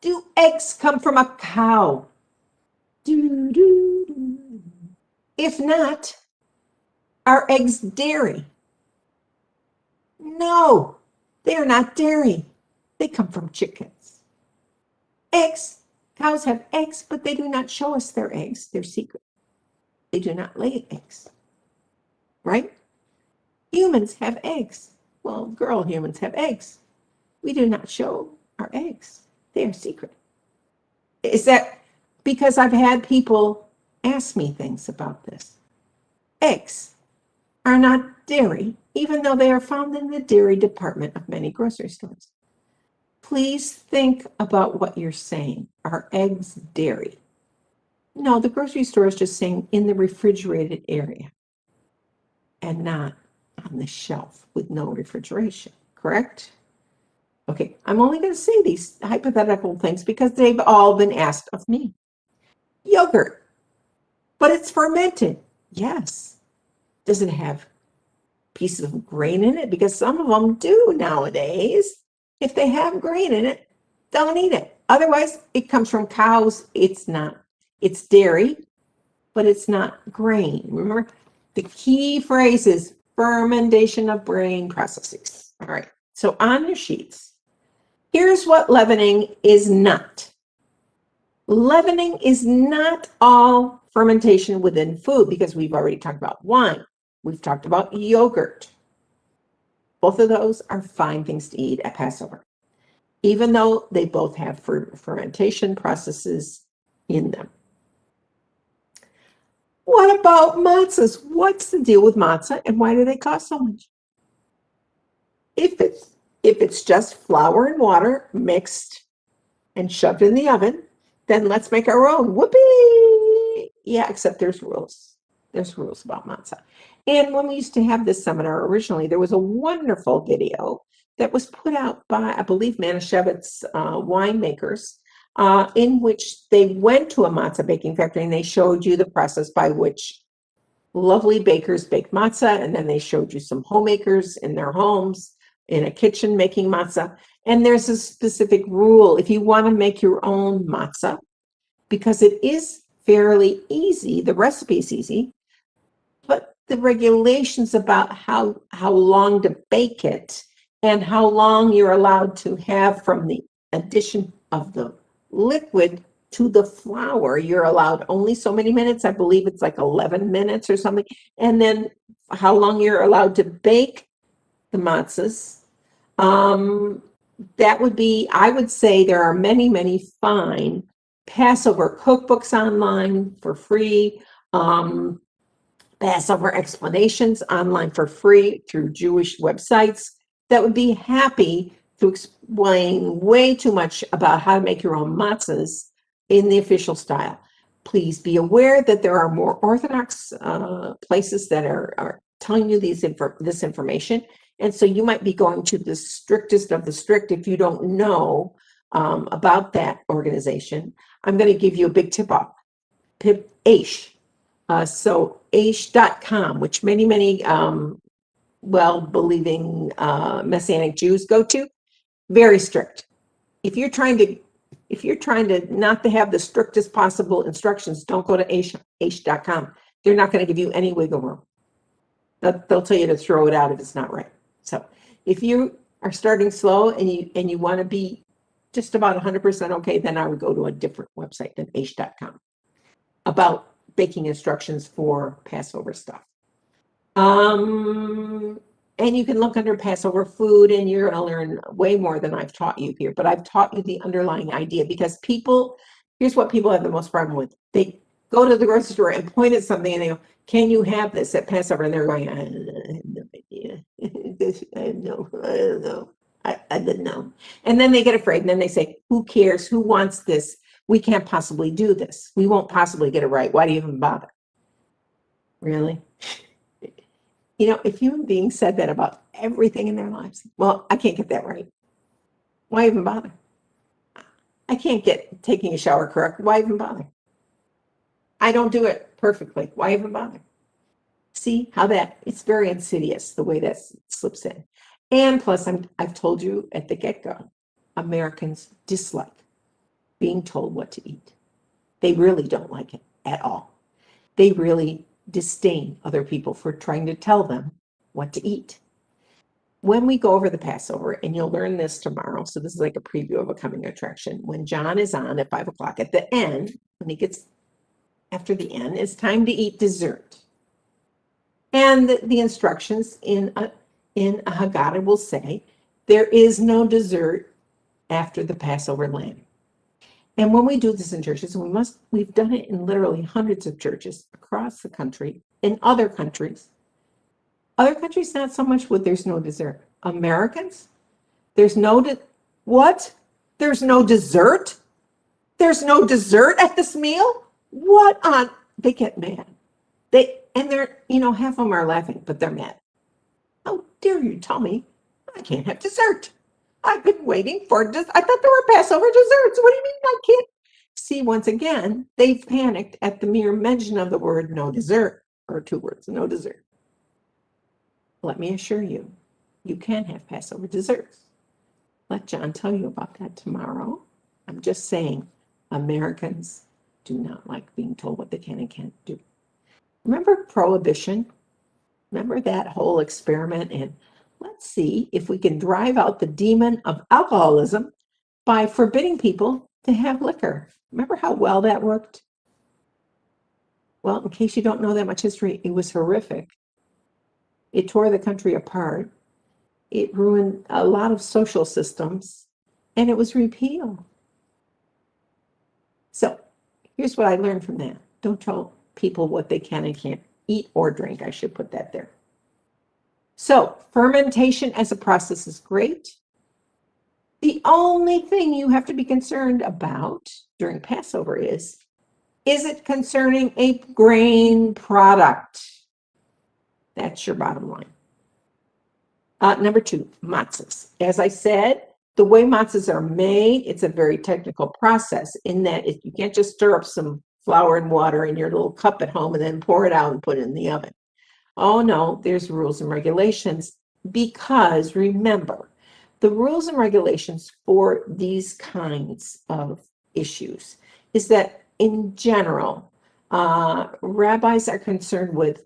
Do eggs come from a cow? If not, are eggs dairy? No, they are not dairy. They come from chickens. Eggs, cows have eggs, but they do not show us their eggs. They're secret. They do not lay eggs, right? Humans have eggs. Well, girl humans have eggs. We do not show our eggs. They are secret. Is that because I've had people ask me things about this? Eggs are not dairy, even though they are found in the dairy department of many grocery stores. Please think about what you're saying. Are eggs dairy? No, the grocery store is just saying in the refrigerated area and not on the shelf with no refrigeration, correct? Okay, I'm only going to say these hypothetical things because they've all been asked of me. Yogurt, but it's fermented. Yes. Does it have pieces of grain in it? Because some of them do nowadays. If they have grain in it, don't eat it. Otherwise, it comes from cows. It's not. It's dairy, but it's not grain. Remember, the key phrase is fermentation of grain processes. All right. So on your sheets, here's what leavening is not. Leavening is not all fermentation within food because we've already talked about wine. We've talked about yogurt. Both of those are fine things to eat at Passover, even though they both have fermentation processes in them. What about matzahs? What's the deal with matzah and why do they cost so much? If it's just flour and water mixed and shoved in the oven, then let's make our own. Whoopee! Yeah, except there's rules. There's rules about matzah. And when we used to have this seminar originally, there was a wonderful video that was put out by, I believe, Manischewitz winemakers, in which they went to a matzah baking factory and they showed you the process by which lovely bakers bake matzah, and then they showed you some homemakers in their homes in a kitchen making matzah. And there's a specific rule if you want to make your own matzah, because it is fairly easy, the recipe is easy, but the regulations about how long to bake it and how long you're allowed to have from the addition of the liquid to the flour, you're allowed only so many minutes. I believe it's like 11 minutes or something. And then how long you're allowed to bake the matzahs. That would be, I would say there are many, many fine Passover cookbooks online for free. Passover explanations online for free through Jewish websites that would be happy to explain way too much about how to make your own matzahs in the official style. Please be aware that there are more orthodox places that are telling you this information. And so you might be going to the strictest of the strict if you don't know about that organization. I'm going to give you a big tip off. Aish. So aish.com, which many well-believing Messianic Jews go to, very strict. If you're trying to not to have the strictest possible instructions, don't go to aish.com. They're not going to give you any wiggle room. They'll tell you to throw it out if it's not right. So if you are starting slow and you want to be just about 100% okay, then I would go to a different website than aish.com about baking instructions for Passover stuff. And you can look under Passover food and you're going to learn way more than I've taught you here, but I've taught you the underlying idea because here's what people have the most problem with. They go to the grocery store and point at something and they go, can you have this at Passover? And they're going, I have no idea. I don't know. I didn't know. And then they get afraid and then they say, who cares? Who wants this? We can't possibly do this. We won't possibly get it right. Why do you even bother? Really? If human beings said that about everything in their lives, well, I can't get that right. Why even bother? I can't get taking a shower correct. Why even bother? I don't do it perfectly. Why even bother? See how it's very insidious the way that slips in. And plus, I've told you at the get-go, Americans dislike being told what to eat. They really don't like it at all. They really disdain other people for trying to tell them what to eat. When we go over the Passover, and you'll learn this tomorrow, so this is like a preview of a coming attraction. When John is on at 5 o'clock at the end, when he gets after the end, it's time to eat dessert. And the instructions in a Haggadah will say, there is no dessert after the Passover lamb. And when we do this in churches, we've done it in literally hundreds of churches across the country, in other countries. Other countries, not so much with there's no dessert. Americans, there's no, what? There's no dessert? There's no dessert at this meal? They get mad. They're, half of them are laughing, but they're mad. How dare you tell me I can't have dessert? I've been waiting for this. I thought there were Passover desserts. What do you mean I can't? See, once again, they've panicked at the mere mention of the word no dessert, or 2 words, no dessert. Let me assure you, you can have Passover desserts. Let John tell you about that tomorrow. I'm just saying, Americans do not like being told what they can and can't do. Remember Prohibition? Remember that whole experiment? And let's see if we can drive out the demon of alcoholism by forbidding people to have liquor. Remember how well that worked? Well, in case you don't know that much history, it was horrific. It tore the country apart. It ruined a lot of social systems, and it was repealed. So here's what I learned from that. Don't tell people what they can and can't eat or drink. I should put that there. So fermentation as a process is great. The only thing you have to be concerned about during Passover is it concerning a grain product? That's your bottom line. Number 2, matzahs. As I said, the way matzahs are made, it's a very technical process in that you can't just stir up some flour and water in your little cup at home and then pour it out and put it in the oven. Oh no, there's rules and regulations because remember, the rules and regulations for these kinds of issues is that in general, rabbis are concerned with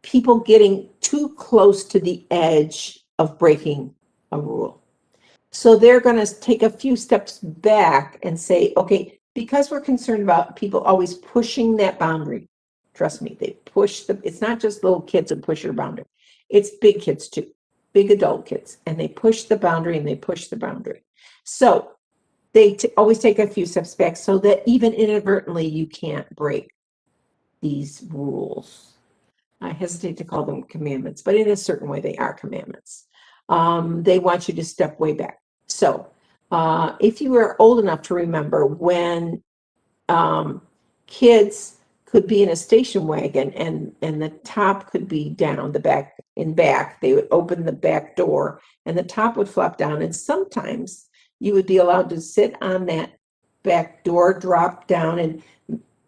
people getting too close to the edge of breaking a rule. So they're going to take a few steps back and say, okay, because we're concerned about people always pushing that boundary, trust me, it's not just little kids who push your boundary. It's big kids too, big adult kids, and they push the boundary and they push the boundary. So they always take a few steps back so that even inadvertently you can't break these rules. I hesitate to call them commandments, but in a certain way, they are commandments. They want you to step way back. So if you are old enough to remember when kids could be in a station wagon and the top could be down, the back, they would open the back door and the top would flop down. And sometimes you would be allowed to sit on that back door, drop down. And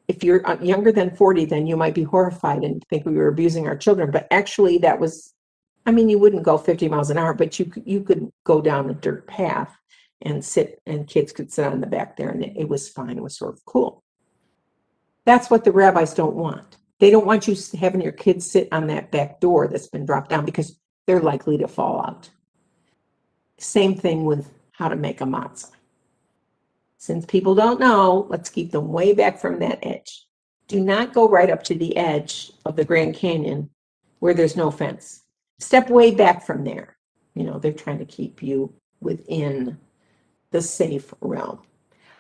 if you're younger than 40, then you might be horrified and think we were abusing our children. But actually that was, I mean, you wouldn't go 50 miles an hour, but you could go down a dirt path and sit, and kids could sit on the back there, and it was fine. It was sort of cool. That's what the rabbis don't want. They don't want you having your kids sit on that back door that's been dropped down because they're likely to fall out. Same thing with how to make a matzah. Since people don't know, let's keep them way back from that edge. Do not go right up to the edge of the Grand Canyon where there's no fence. Step way back from there. You know, they're trying to keep you within the safe realm.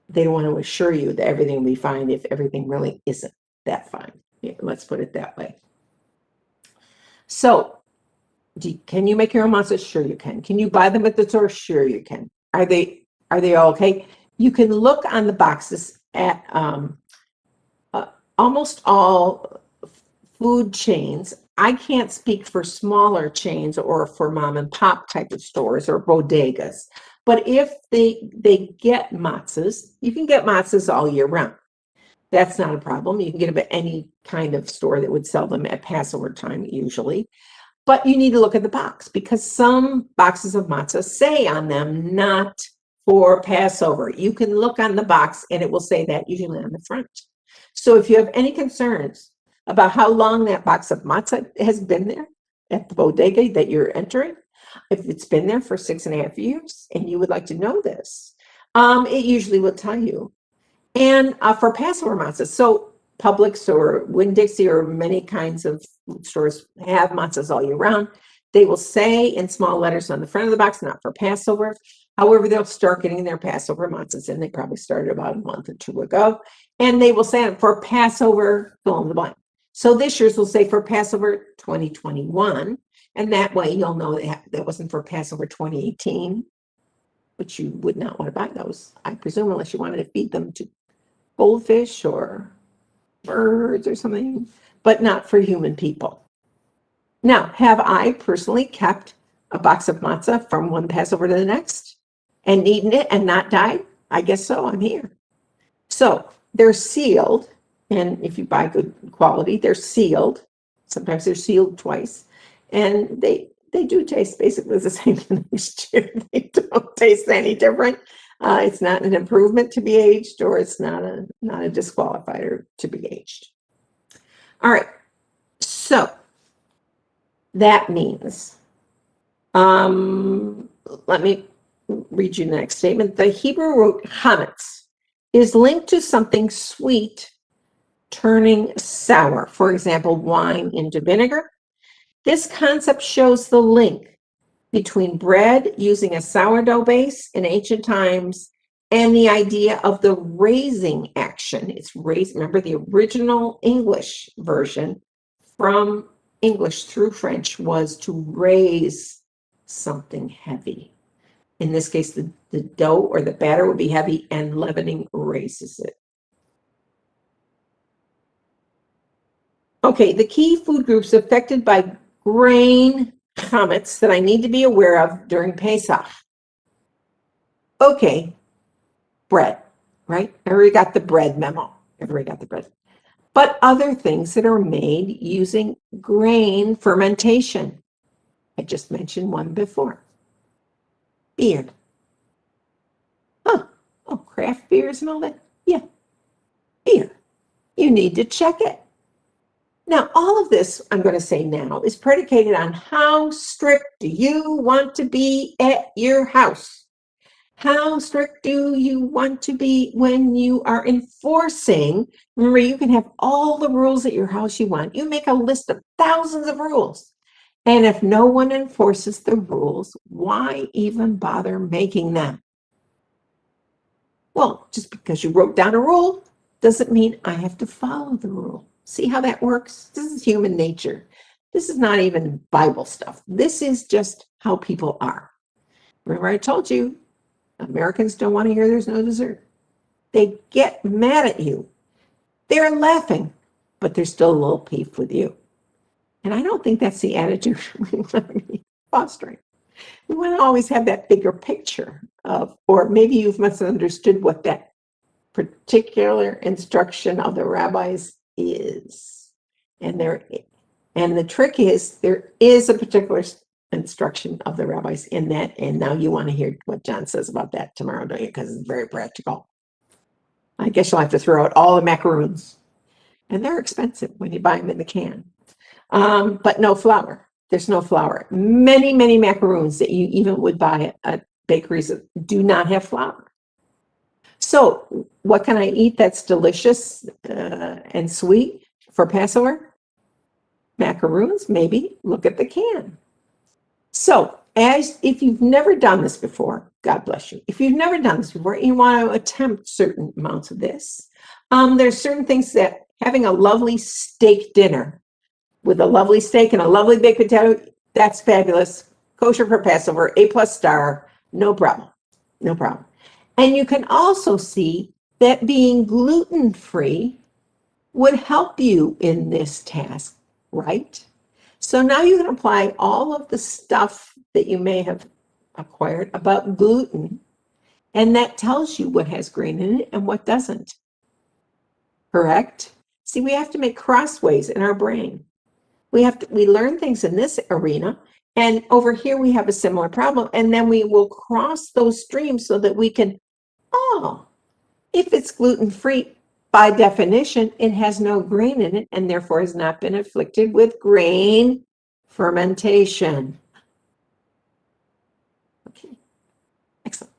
They don't want to assure you that everything will be fine if everything really isn't that fine. Yeah, let's put it that way. So, can you make your own matzah? Sure you can. Can you buy them at the store? Sure you can. Are they all okay? You can look on the boxes at almost all food chains. I can't speak for smaller chains or for mom and pop type of stores or bodegas. But if they get matzahs, you can get matzahs all year round. That's not a problem. You can get them at any kind of store that would sell them at Passover time usually. But you need to look at the box because some boxes of matzah say on them not for Passover. You can look on the box and it will say that usually on the front. So if you have any concerns about how long that box of matzah has been there at the bodega that you're entering, if it's been there for 6.5 years and you would like to know this, it usually will tell you. And for Passover matzah, so Publix or Winn-Dixie or many kinds of food stores have matzahs all year round. They will say in small letters on the front of the box, not for Passover. However, they'll start getting their Passover matzahs in. They probably started about a month or two ago. And they will say for Passover, fill in the blank. So this year's will say for Passover 2021. And that way you'll know that wasn't for Passover 2018, which you would not want to buy those, I presume, unless you wanted to feed them to goldfish or birds or something, but not for human people. Now, have I personally kept a box of matzah from one Passover to the next and eaten it and not died? I guess so. I'm here. So they're sealed, and if you buy good quality, they're sealed. Sometimes they're sealed twice, and they do taste basically the same the next year. They don't taste any different. It's not an improvement to be aged, or it's not a disqualifier to be aged. All right, so that means, let me read you the next statement. The Hebrew root chametz is linked to something sweet turning sour. For example, wine into vinegar. This concept shows the link between bread using a sourdough base in ancient times and the idea of the raising action. It's raised. Remember, the original English version from English through French was to raise something heavy. In this case, the dough or the batter would be heavy, and leavening raises it. Okay, the key food groups affected by grain chametz that I need to be aware of during Pesach. Okay, bread, right? Everybody got the bread memo. Everybody got the bread. But other things that are made using grain fermentation. I just mentioned one before. Beer. Oh, craft beers and all that? Yeah, beer. You need to check it. Now, all of this I'm going to say now is predicated on how strict do you want to be at your house? How strict do you want to be when you are enforcing? Remember, you can have all the rules at your house you want. You make a list of thousands of rules. And if no one enforces the rules, why even bother making them? Well, just because you wrote down a rule doesn't mean I have to follow the rule. See how that works? This is human nature. This is not even Bible stuff. This is just how people are. Remember I told you, Americans don't want to hear there's no dessert. They get mad at you. They're laughing, but they're still a little peeved with you. And I don't think that's the attitude we want to be fostering. We want to always have that bigger picture of, or maybe you've misunderstood what that particular instruction of the rabbis is. And the trick is there is a particular instruction of the rabbis in that. And now you want to hear what John says about that tomorrow, don't you? Because it's very practical. I guess you'll have to throw out all the macaroons. And they're expensive when you buy them in the can. But no flour. There's no flour. Many, many macaroons that you even would buy at bakeries do not have flour. So what can I eat that's delicious and sweet for Passover? Macaroons, maybe. Look at the can. So if you've never done this before, God bless you. If you've never done this before, you want to attempt certain amounts of this. There's certain things that having a lovely steak dinner with a lovely steak and a lovely baked potato, that's fabulous. Kosher for Passover, A+ star, no problem. No problem. And you can also see that being gluten-free would help you in this task, right? So now you can apply all of the stuff that you may have acquired about gluten, and that tells you what has grain in it and what doesn't. Correct? See, we have to make crossways in our brain. We learn things in this arena, and over here we have a similar problem, and then we will cross those streams so that we can, if it's gluten-free, by definition, it has no grain in it and therefore has not been afflicted with grain fermentation. Okay, excellent.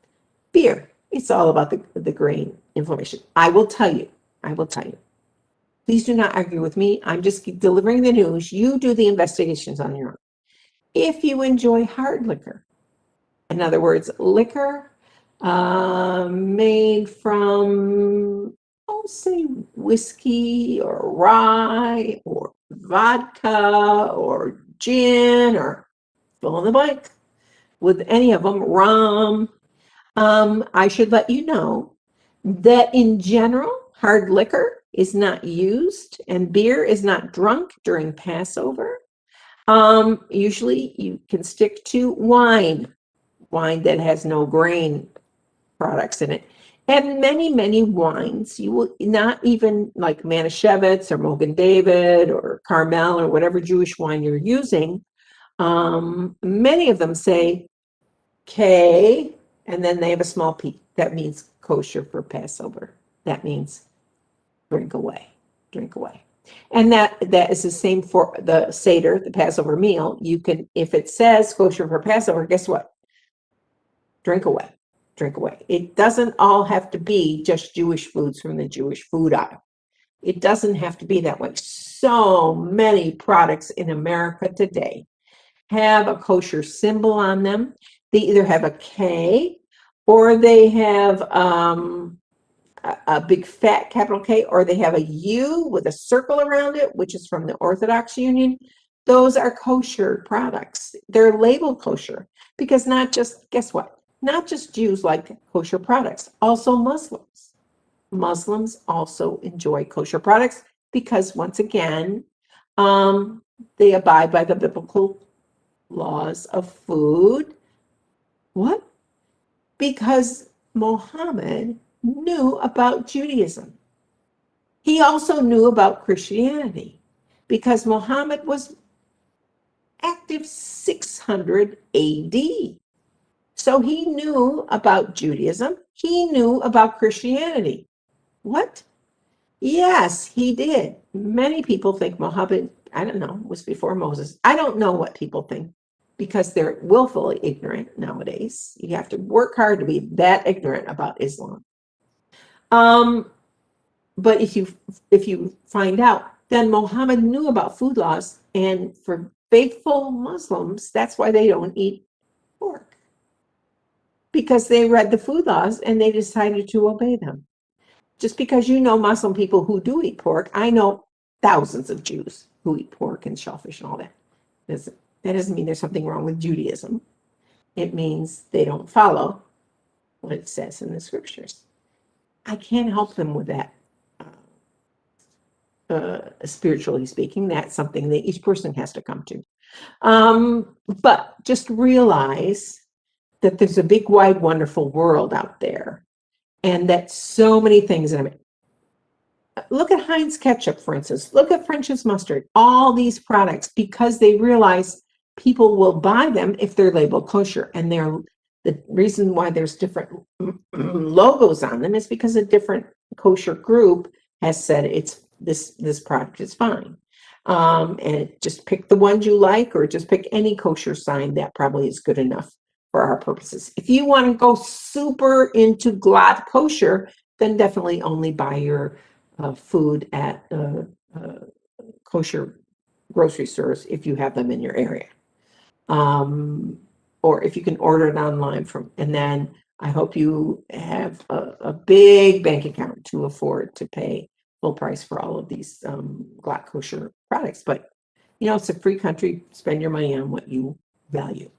Beer, it's all about the grain inflammation. I will tell you. Please do not argue with me. I'm just delivering the news. You do the investigations on your own. If you enjoy hard liquor, in other words, liquor made from, say, whiskey or rye or vodka or gin or fill in the blank with any of them, rum, I should let you know that in general, hard liquor is not used and beer is not drunk during Passover. Usually you can stick to wine that has no grain products in it. And many, many wines, you will not even like Manischewitz or Mogen David or Carmel or whatever Jewish wine you're using. Many of them say K, and then they have a small P. That means kosher for Passover. That means drink away. And that is the same for the Seder, the Passover meal. You can, if it says kosher for Passover, guess what? Drink away. It doesn't all have to be just Jewish foods from the Jewish food aisle. It doesn't have to be that way. So many products in America today have a kosher symbol on them. They either have a K or they have a big fat capital K, or they have a U with a circle around it, which is from the Orthodox Union. Those are kosher products. They're labeled kosher because guess what? Not just Jews like kosher products, also Muslims. Muslims also enjoy kosher products because, once again, they abide by the biblical laws of food. What? Because Muhammad knew about Judaism. He also knew about Christianity because Muhammad was active 600 AD. So he knew about Judaism. He knew about Christianity. What? Yes, he did. Many people think Muhammad, I don't know, was before Moses. I don't know what people think because they're willfully ignorant nowadays. You have to work hard to be that ignorant about Islam. But if you find out, then Muhammad knew about food laws, and for faithful Muslims, that's why they don't eat pork. Because they read the food laws and they decided to obey them. Just because you know Muslim people who do eat pork, I know thousands of Jews who eat pork and shellfish and all that. That doesn't mean there's something wrong with Judaism. It means they don't follow what it says in the scriptures. I can't help them with that. Spiritually speaking, that's something that each person has to come to. But just realize that there's a big, wide, wonderful world out there, and that so many things. I mean, look at Heinz ketchup, for instance. Look at French's mustard. All these products, because they realize people will buy them if they're labeled kosher, and the reason why there's different logos on them is because a different kosher group has said it's this product is fine. And just pick the ones you like, or just pick any kosher sign that probably is good enough for our purposes. If you want to go super into glad kosher, then definitely only buy your food at kosher grocery stores if you have them in your area. Or if you can order it online and then I hope you have a big bank account to afford to pay full price for all of these glatt kosher products. But it's a free country. Spend your money on what you value.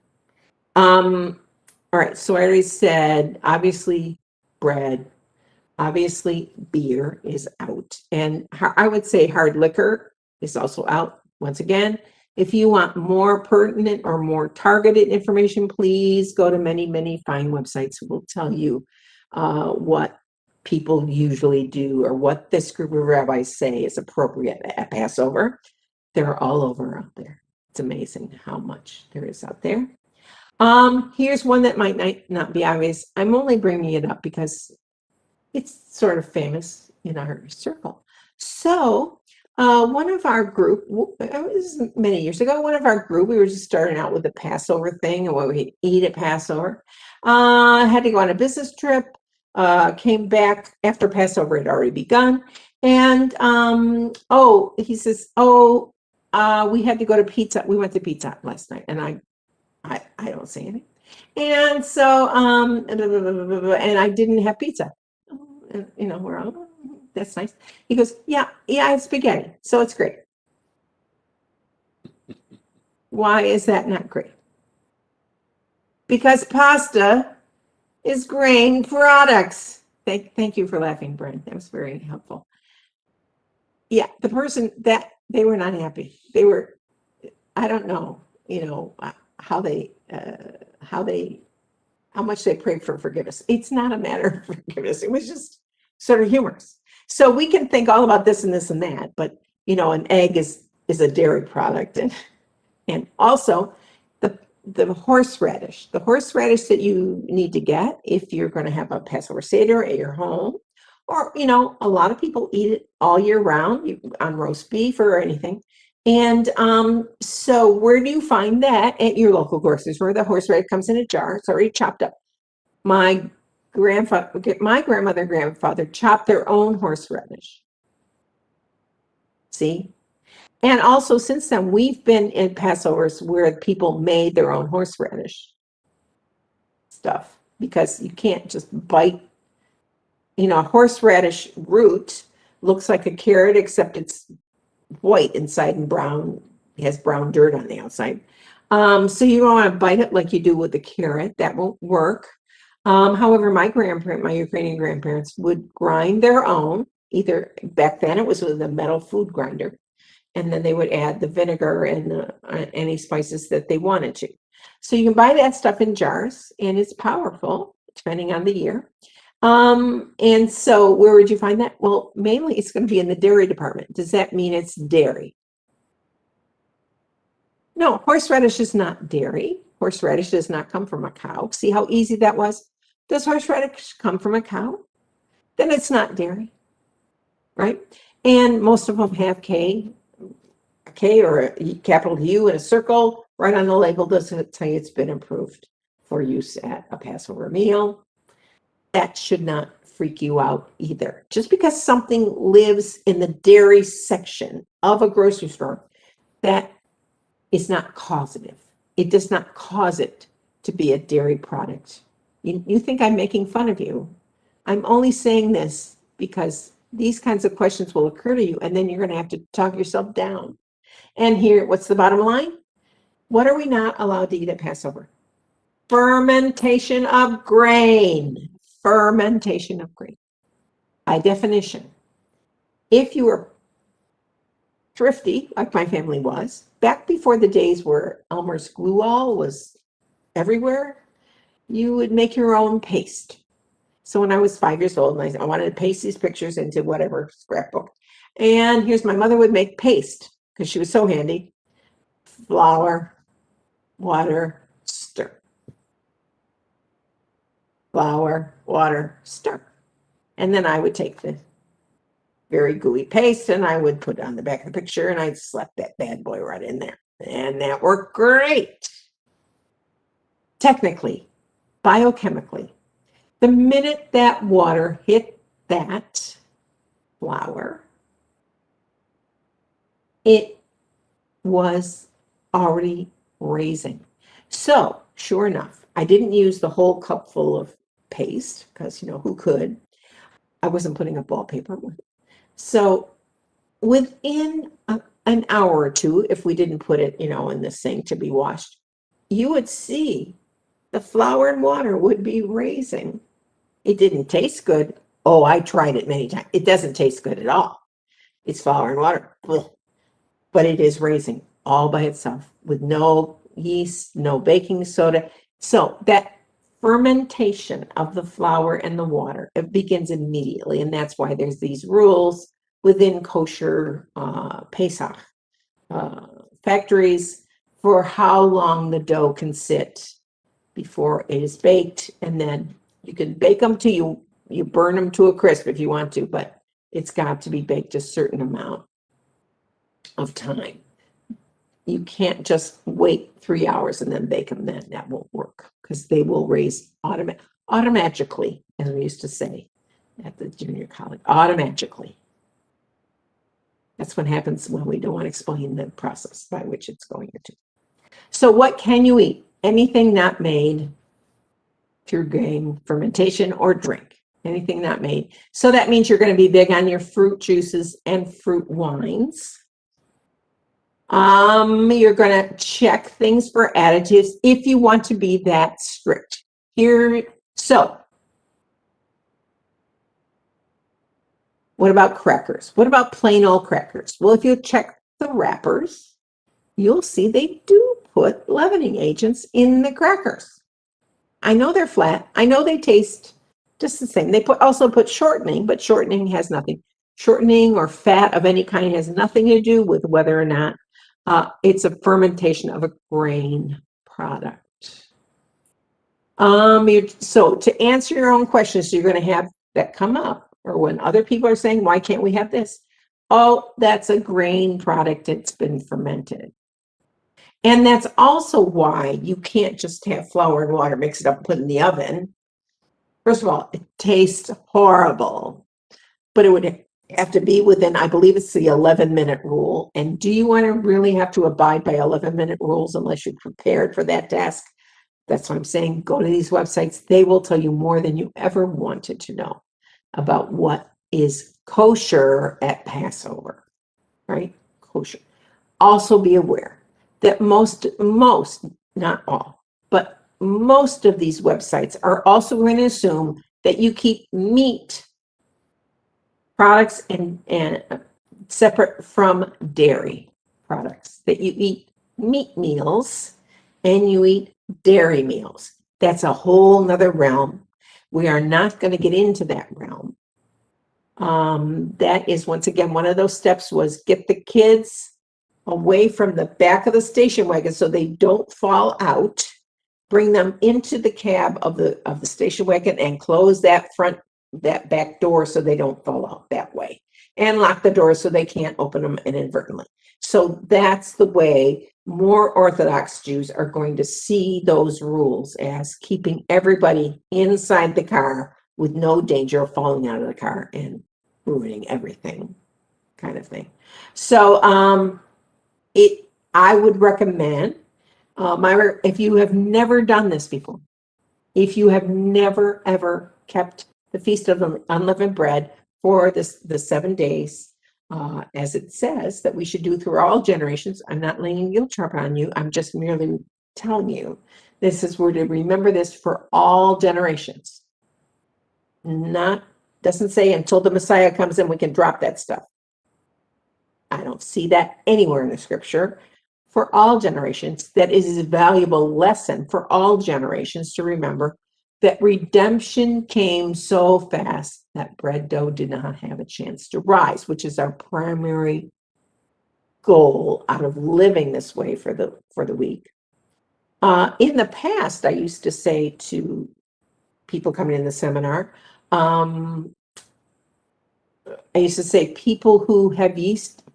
All right, so I already said, obviously bread, obviously beer is out, and I would say hard liquor is also out. Once again, if you want more pertinent or more targeted information, please go to many, many fine websites who will tell you what people usually do or what this group of rabbis say is appropriate at Passover. They're all over out there. It's amazing how much there is out there. Here's one that might not be obvious. I'm only bringing it up because it's sort of famous in our circle. So one of our group, it was many years ago, one of our group, we were just starting out with the Passover thing and what we eat at Passover. Had to go on a business trip, came back after Passover had already begun. And he says, we had to go to Pizza. We went to Pizza Hut last night, and I don't say anything. And so, and I didn't have pizza. And, we're all, that's nice. He goes, yeah, I had spaghetti, so it's great. Why is that not great? Because pasta is grain products. Thank you for laughing, Brent. That was very helpful. Yeah, the person that they were not happy. They were, I don't know, how much they prayed for forgiveness. It's not a matter of forgiveness. It was just sort of humorous. So we can think all about this and this and that, but an egg is a dairy product, and also the horseradish that you need to get if you're going to have a Passover Seder at your home, or a lot of people eat it all year round on roast beef or anything. And so where do you find that? At your local grocery store. The horseradish comes in a jar. It's already chopped up. My grandmother and grandfather chopped their own horseradish. See? And also, since then, we've been in Passovers where people made their own horseradish stuff, because you can't just bite. A horseradish root looks like a carrot, except it's white inside and brown. It has brown dirt on the outside. So you don't want to bite it like you do with the carrot. That won't work. However, my Ukrainian grandparents would grind their own. Either back then it was with a metal food grinder, and then they would add the vinegar and any spices that they wanted to. So you can buy that stuff in jars, and it's powerful depending on the year. And so where would you find that? Well, mainly it's going to be in the dairy department. Does that mean it's dairy? No, horseradish is not dairy. Horseradish does not come from a cow. See how easy that was? Does horseradish come from a cow? Then it's not dairy, right? And most of them have a K or a capital U in a circle right on the label. Does it tell you it's been approved for use at a Passover meal? That should not freak you out either. Just because something lives in the dairy section of a grocery store, that is not causative. It does not cause it to be a dairy product. You think I'm making fun of you. I'm only saying this because these kinds of questions will occur to you, and then you're going to have to talk yourself down. And here, what's the bottom line? What are we not allowed to eat at Passover? Fermentation of grain. Fermentation of grain. By definition, if you were thrifty, like my family was, back before the days where Elmer's glue all was everywhere, you would make your own paste. So when I was 5 years old, and I wanted to paste these pictures into whatever scrapbook. And here's my mother would make paste because she was so handy. Flour, water, stir. Flour, water, stir. And then I would take the very gooey paste and I would put it on the back of the picture and I'd slap that bad boy right in there. And that worked great. Technically, biochemically, the minute that water hit that flour, it was already raising. So, sure enough, I didn't use the whole cup full of paste because, who could? I wasn't putting up wallpaper with it. So, within an hour or two, if we didn't put it, in the sink to be washed, you would see the flour and water would be raising. It didn't taste good. Oh, I tried it many times. It doesn't taste good at all. It's flour and water. Ugh. But it is raising all by itself with no yeast, no baking soda. So that fermentation of the flour and the water, it begins immediately. And that's why there's these rules within kosher Pesach factories for how long the dough can sit before it is baked. And then you can bake them till you burn them to a crisp if you want to, but it's got to be baked a certain amount of time. You can't just wait 3 hours and then bake them. Then that won't work because they will raise automatically, as we used to say at the junior college. Automatically. That's what happens when we don't want to explain the process by which it's going to. So what can you eat? Anything not made through grain fermentation or drink. Anything not made. So that means you're going to be big on your fruit juices and fruit wines. You're going to check things for additives if you want to be that strict. So what about crackers? What about plain old crackers? Well, if you check the wrappers, you'll see they do put leavening agents in the crackers. I know they're flat. I know they taste just the same. They also put shortening, but shortening has nothing. Shortening or fat of any kind has nothing to do with whether or not it's a fermentation of a grain product. So to answer your own questions, you're going to have that come up, or when other people are saying, why can't we have this? Oh, that's a grain product that's been fermented. And that's also why you can't just have flour and water, mix it up and put it in the oven. First of all, it tastes horrible, but it would have to be within, I believe it's the 11-minute rule. And do you want to really have to abide by 11-minute rules unless you're prepared for that task? That's what I'm saying. Go to these websites. They will tell you more than you ever wanted to know about what is kosher at Passover, right? Kosher. Also be aware that most, not all, but most of these websites are also going to assume that you keep meat products and separate from dairy products, that you eat meat meals and you eat dairy meals. That's a whole nother realm. We are not going to get into that realm. That is, once again, one of those steps was get the kids away from the back of the station wagon so they don't fall out. Bring them into the cab of the station wagon and close that back door so they don't fall out that way. And lock the door so they can't open them inadvertently. So that's the way more Orthodox Jews are going to see those rules as keeping everybody inside the car with no danger of falling out of the car and ruining everything, kind of thing. So I would recommend, if you have never done this before, if you have never ever kept the Feast of Unleavened Bread for the 7 days, as it says that we should do through all generations. I'm not laying a guilt trip on you. I'm just merely telling you this is we're to remember this for all generations. Not doesn't say until the Messiah comes in we can drop that stuff. I don't see that anywhere in the scripture. For all generations, that is a valuable lesson for all generations to remember that redemption came so fast that bread dough did not have a chance to rise, which is our primary goal out of living this way for the week. In the past, I used to say to people coming in the seminar, I used to say people who have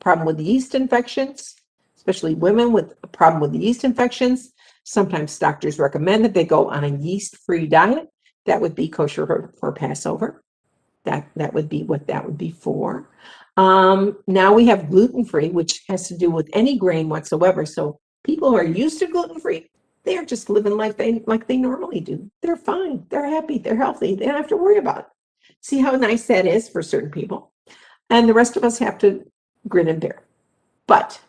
problem with yeast infections, especially women with a problem with yeast infections, sometimes doctors recommend that they go on a yeast-free diet. That would be kosher for Passover. That would be what that would be for. Now we have gluten-free, which has to do with any grain whatsoever. So people who are used to gluten-free, they are just living life like they normally do. They're fine. They're happy. They're healthy. They don't have to worry about it. See how nice that is for certain people. And the rest of us have to grin and bear. But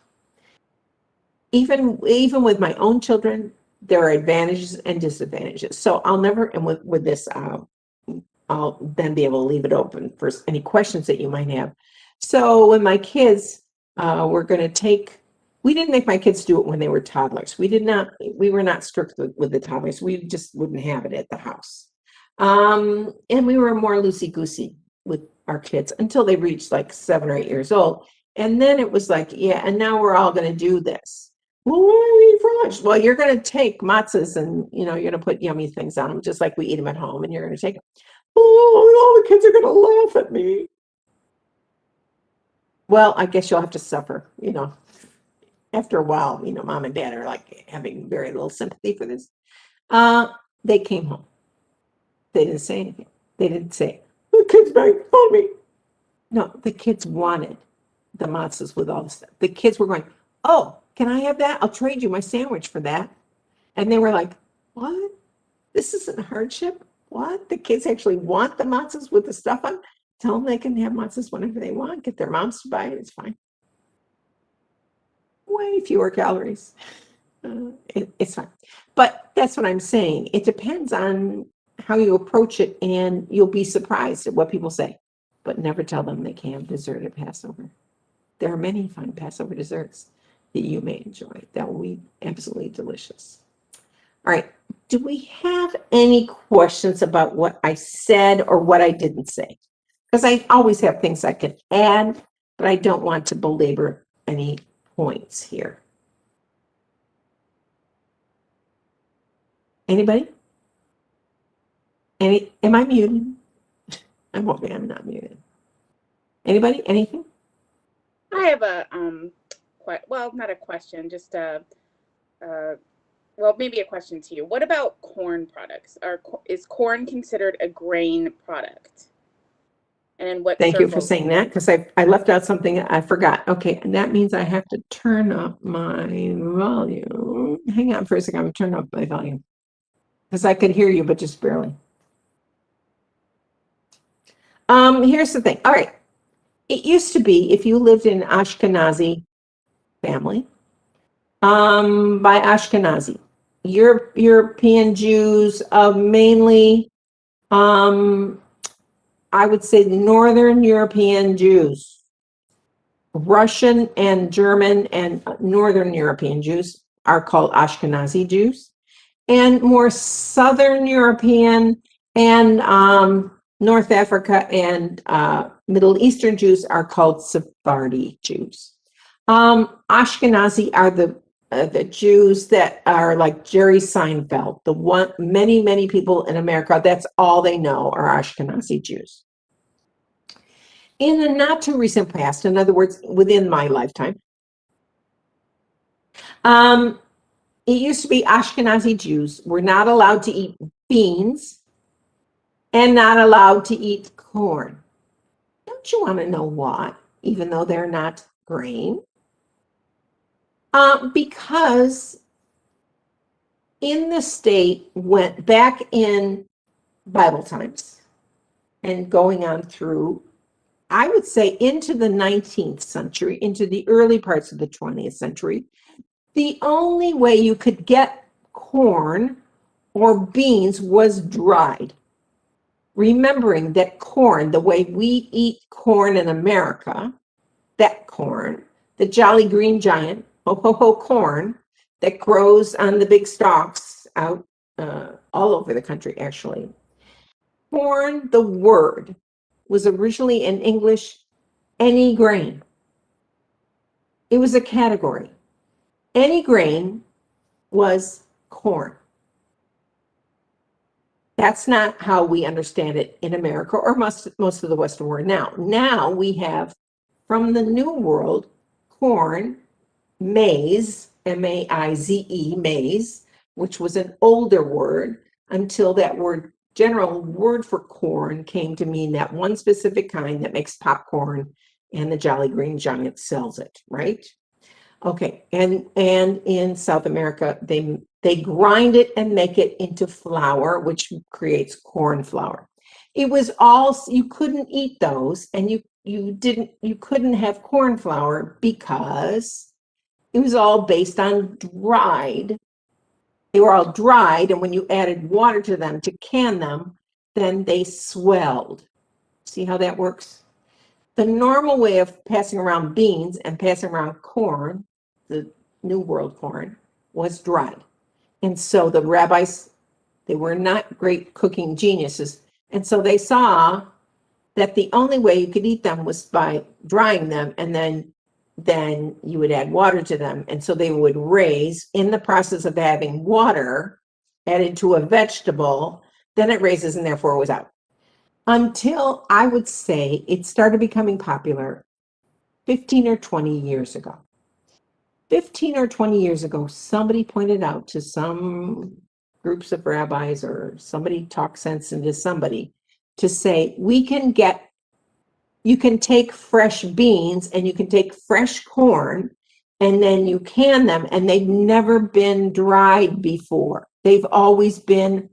even with my own children, there are advantages and disadvantages. So I'll never, and with this, I'll then be able to leave it open for any questions that you might have. So when my kids were going to take, we didn't make my kids do it when they were toddlers. We were not strict with the toddlers. We just wouldn't have it at the house. And we were more loosey-goosey with our kids until they reached like 7 or 8 years old. And then it was like, yeah, and now we're all going to do this. Well, what are we eating for lunch? Well, you're going to take matzahs and, you're going to put yummy things on them, just like we eat them at home, and you're going to take them. Oh, all the kids are going to laugh at me. Well, I guess you'll have to suffer, After a while, mom and dad are like having very little sympathy for this. They came home. They didn't say anything. They didn't say, the kids made fun of me. No, the kids wanted the matzahs with all the stuff. The kids were going, oh, can I have that? I'll trade you my sandwich for that. And they were like, what? This isn't a hardship? What? The kids actually want the matzahs with the stuff on? Tell them they can have matzahs whenever they want. Get their moms to buy it. It's fine. Way fewer calories. It's fine. But that's what I'm saying. It depends on how you approach it, and you'll be surprised at what people say. But never tell them they can't have dessert at Passover. There are many fine Passover desserts that you may enjoy. That will be absolutely delicious. All right. Do we have any questions about what I said or what I didn't say? Because I always have things I can add, but I don't want to belabor any points here. Anybody? Am I muted? I'm hoping I'm not muted. Anybody? Anything? I have a well, not a question, just well, maybe a question to you. What about corn products? Is corn considered a grain product? And in what Thank you for circles? saying that, because I left out something I forgot. Okay, and that means I have to turn up my volume. Hang on for a second. I'm turning up my volume because I could hear you, but just barely. Here's the thing. All right. It used to be if you lived in Ashkenazi family, by Ashkenazi, European Jews, mainly, I would say Northern European Jews, Russian and German and Northern European Jews are called Ashkenazi Jews, and more Southern European and North Africa and Middle Eastern Jews are called Sephardi Jews. Ashkenazi are the Jews that are like Jerry Seinfeld, many people in America, that's all they know are Ashkenazi Jews. In the not too recent past, in other words, within my lifetime, it used to be Ashkenazi Jews were not allowed to eat beans and not allowed to eat corn. Don't you want to know why, even though they're not grain? Because in the state went back in Bible times and going on through I would say into the 19th century, into the early parts of the 20th century, the only way you could get corn or beans was dried. Remembering that corn, the way we eat corn in America, that corn, the jolly green giant, ho ho ho corn, that grows on the big stalks out all over the country, actually. Corn, the word, was originally in English any grain. It was a category. Any grain was corn. That's not how we understand it in America or most of the Western world now. Now we have, from the New World, corn, maize, M-A-I-Z-E, maize, which was an older word until that word, general word for corn, came to mean that one specific kind that makes popcorn, and the Jolly Green Giant sells it, right? Okay, and in South America, they grind it and make it into flour, which creates corn flour. It was all, you couldn't eat those, and you couldn't have corn flour because it was all based on dried. They were all dried, and when you added water to them to can them, then they swelled. See how that works? The normal way of passing around beans and passing around corn, the New World corn, was dried. And so the rabbis, they were not great cooking geniuses. And so they saw that the only way you could eat them was by drying them, and then you would add water to them. And so they would raise, in the process of having water added to a vegetable, then it raises and therefore it was out. Until I would say it started becoming popular 15 or 20 years ago. 15 or 20 years ago, somebody pointed out to some groups of rabbis, or somebody talked sense into somebody to say, you can take fresh beans and you can take fresh corn and then you can them, and they've never been dried before. They've always been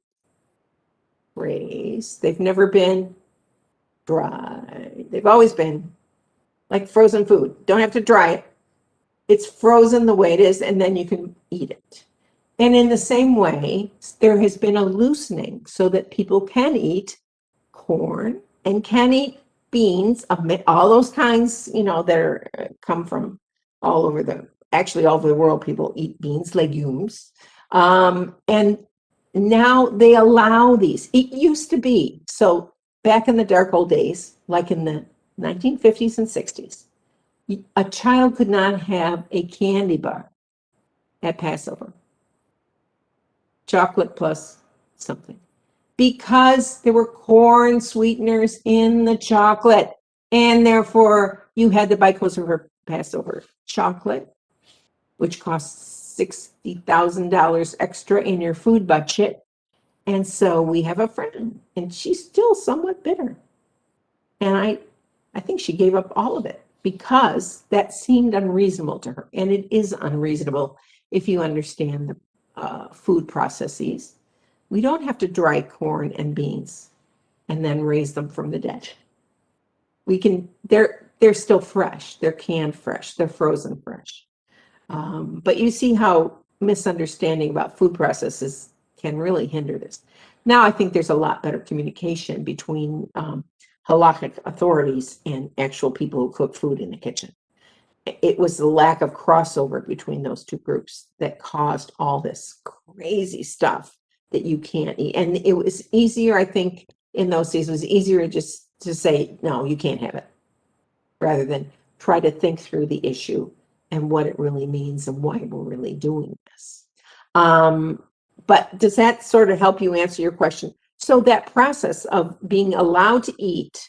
raised. They've never been dried. They've always been like frozen food. Don't have to dry it. It's frozen the way it is, and then you can eat it. And in the same way, there has been a loosening so that people can eat corn and can eat beans, all those kinds, that are come from all over the world. People eat beans, legumes. And now they allow these. It used to be, so back in the dark old days, like in the 1950s and 60s, a child could not have a candy bar at Passover. Chocolate plus something. Because there were corn sweeteners in the chocolate, and therefore you had to buy Passover chocolate, which costs $60,000 extra in your food budget. And so we have a friend, and she's still somewhat bitter. And I think she gave up all of it because that seemed unreasonable to her. And it is unreasonable if you understand the food processes. We don't have to dry corn and beans and then raise them from the dead. They're still fresh. They're canned fresh. They're frozen fresh. But you see how misunderstanding about food processes can really hinder this. Now I think there's a lot better communication between halakhic authorities and actual people who cook food in the kitchen. It was the lack of crossover between those two groups that caused all this crazy stuff that you can't eat. And it was easier, I think, in those days, it was easier just to say, no, you can't have it, rather than try to think through the issue and what it really means and why we're really doing this. But does that sort of help you answer your question? So that process of being allowed to eat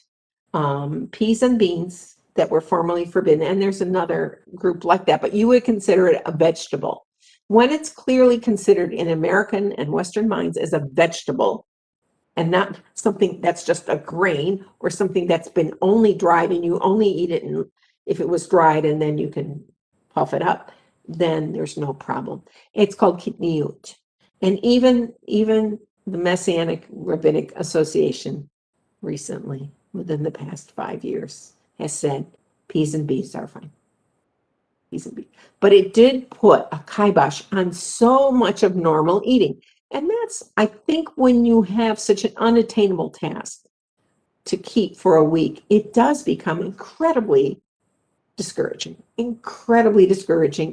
peas and beans that were formerly forbidden, and there's another group like that, but you would consider it a vegetable. When it's clearly considered in American and Western minds as a vegetable, and not something that's just a grain or something that's been only dried and you only eat it if it was dried and then you can puff it up, then there's no problem. It's called kitniut. And even the Messianic Rabbinic Association recently, within the past 5 years, has said peas and beans are fine. Peas and beans. But it did put a kibosh on so much of normal eating. And that's, I think, when you have such an unattainable task to keep for a week, it does become incredibly discouraging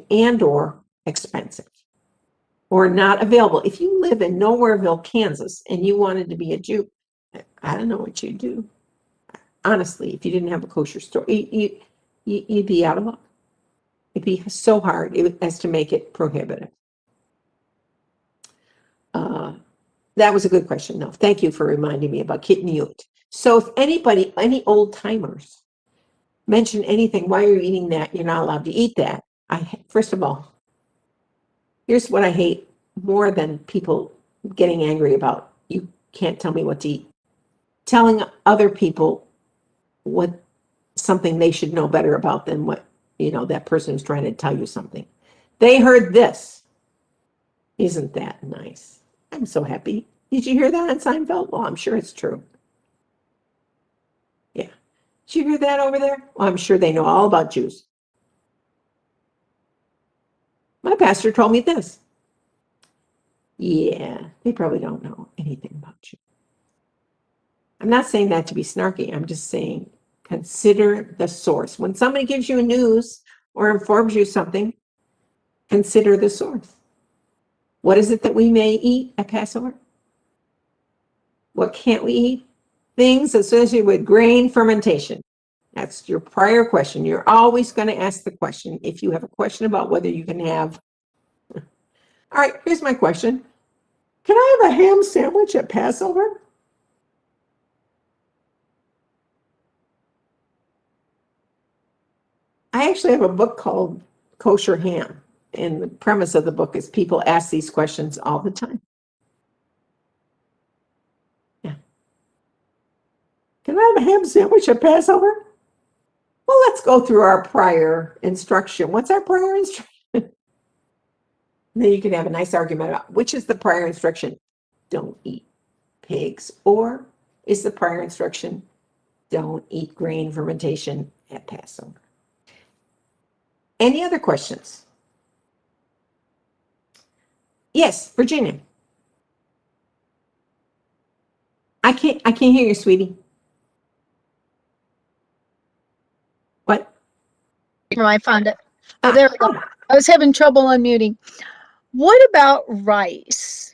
and or expensive or not available. If you live in Nowhereville, Kansas, and you wanted to be a Jew, I don't know what you'd do. Honestly, if you didn't have a kosher store, you'd be out of luck. It'd be so hard as to make it prohibitive. That was a good question, though. Thank you for reminding me about kitniyut. So if anybody, any old timers, mention anything, why are you eating that? You're not allowed to eat that. First of all, here's what I hate more than people getting angry about. You can't tell me what to eat. Telling other people what something they should know better about than what, that person is trying to tell you something. They heard this. Isn't that nice? I'm so happy. Did you hear that on Seinfeld? Well, I'm sure it's true. Yeah. Did you hear that over there? Well, I'm sure they know all about Jews. My pastor told me this. Yeah, they probably don't know anything about you. I'm not saying that to be snarky. I'm just saying consider the source. When somebody gives you news or informs you something, consider the source. What is it that we may eat at Passover? What can't we eat? Things associated with grain fermentation. That's your prior question. You're always going to ask the question if you have a question about whether you can have. All right, here's my question. Can I have a ham sandwich at Passover? I actually have a book called Kosher Ham. And the premise of the book is people ask these questions all the time. Yeah. Can I have a ham sandwich at Passover? Well, let's go through our prior instruction. What's our prior instruction? Then you can have a nice argument about which is the prior instruction. Don't eat pigs. Or is the prior instruction don't eat grain fermentation at Passover? Any other questions? Yes, Virginia. I can't hear you, sweetie. What? Oh, I found it. Oh, there we go. I was having trouble unmuting. What about rice?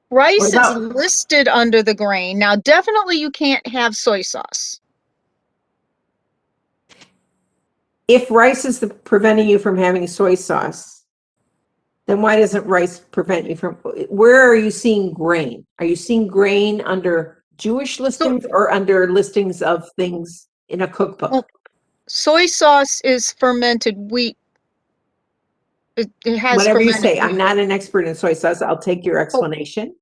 Rice is listed under the grain. Now, definitely you can't have soy sauce. If rice is preventing you from having soy sauce, then why doesn't rice prevent you from, where are you seeing grain? Are you seeing grain under Jewish listings or under listings of things in a cookbook? Well, soy sauce is fermented wheat. It has whatever you say. wheat. I'm not an expert in soy sauce. I'll take your explanation.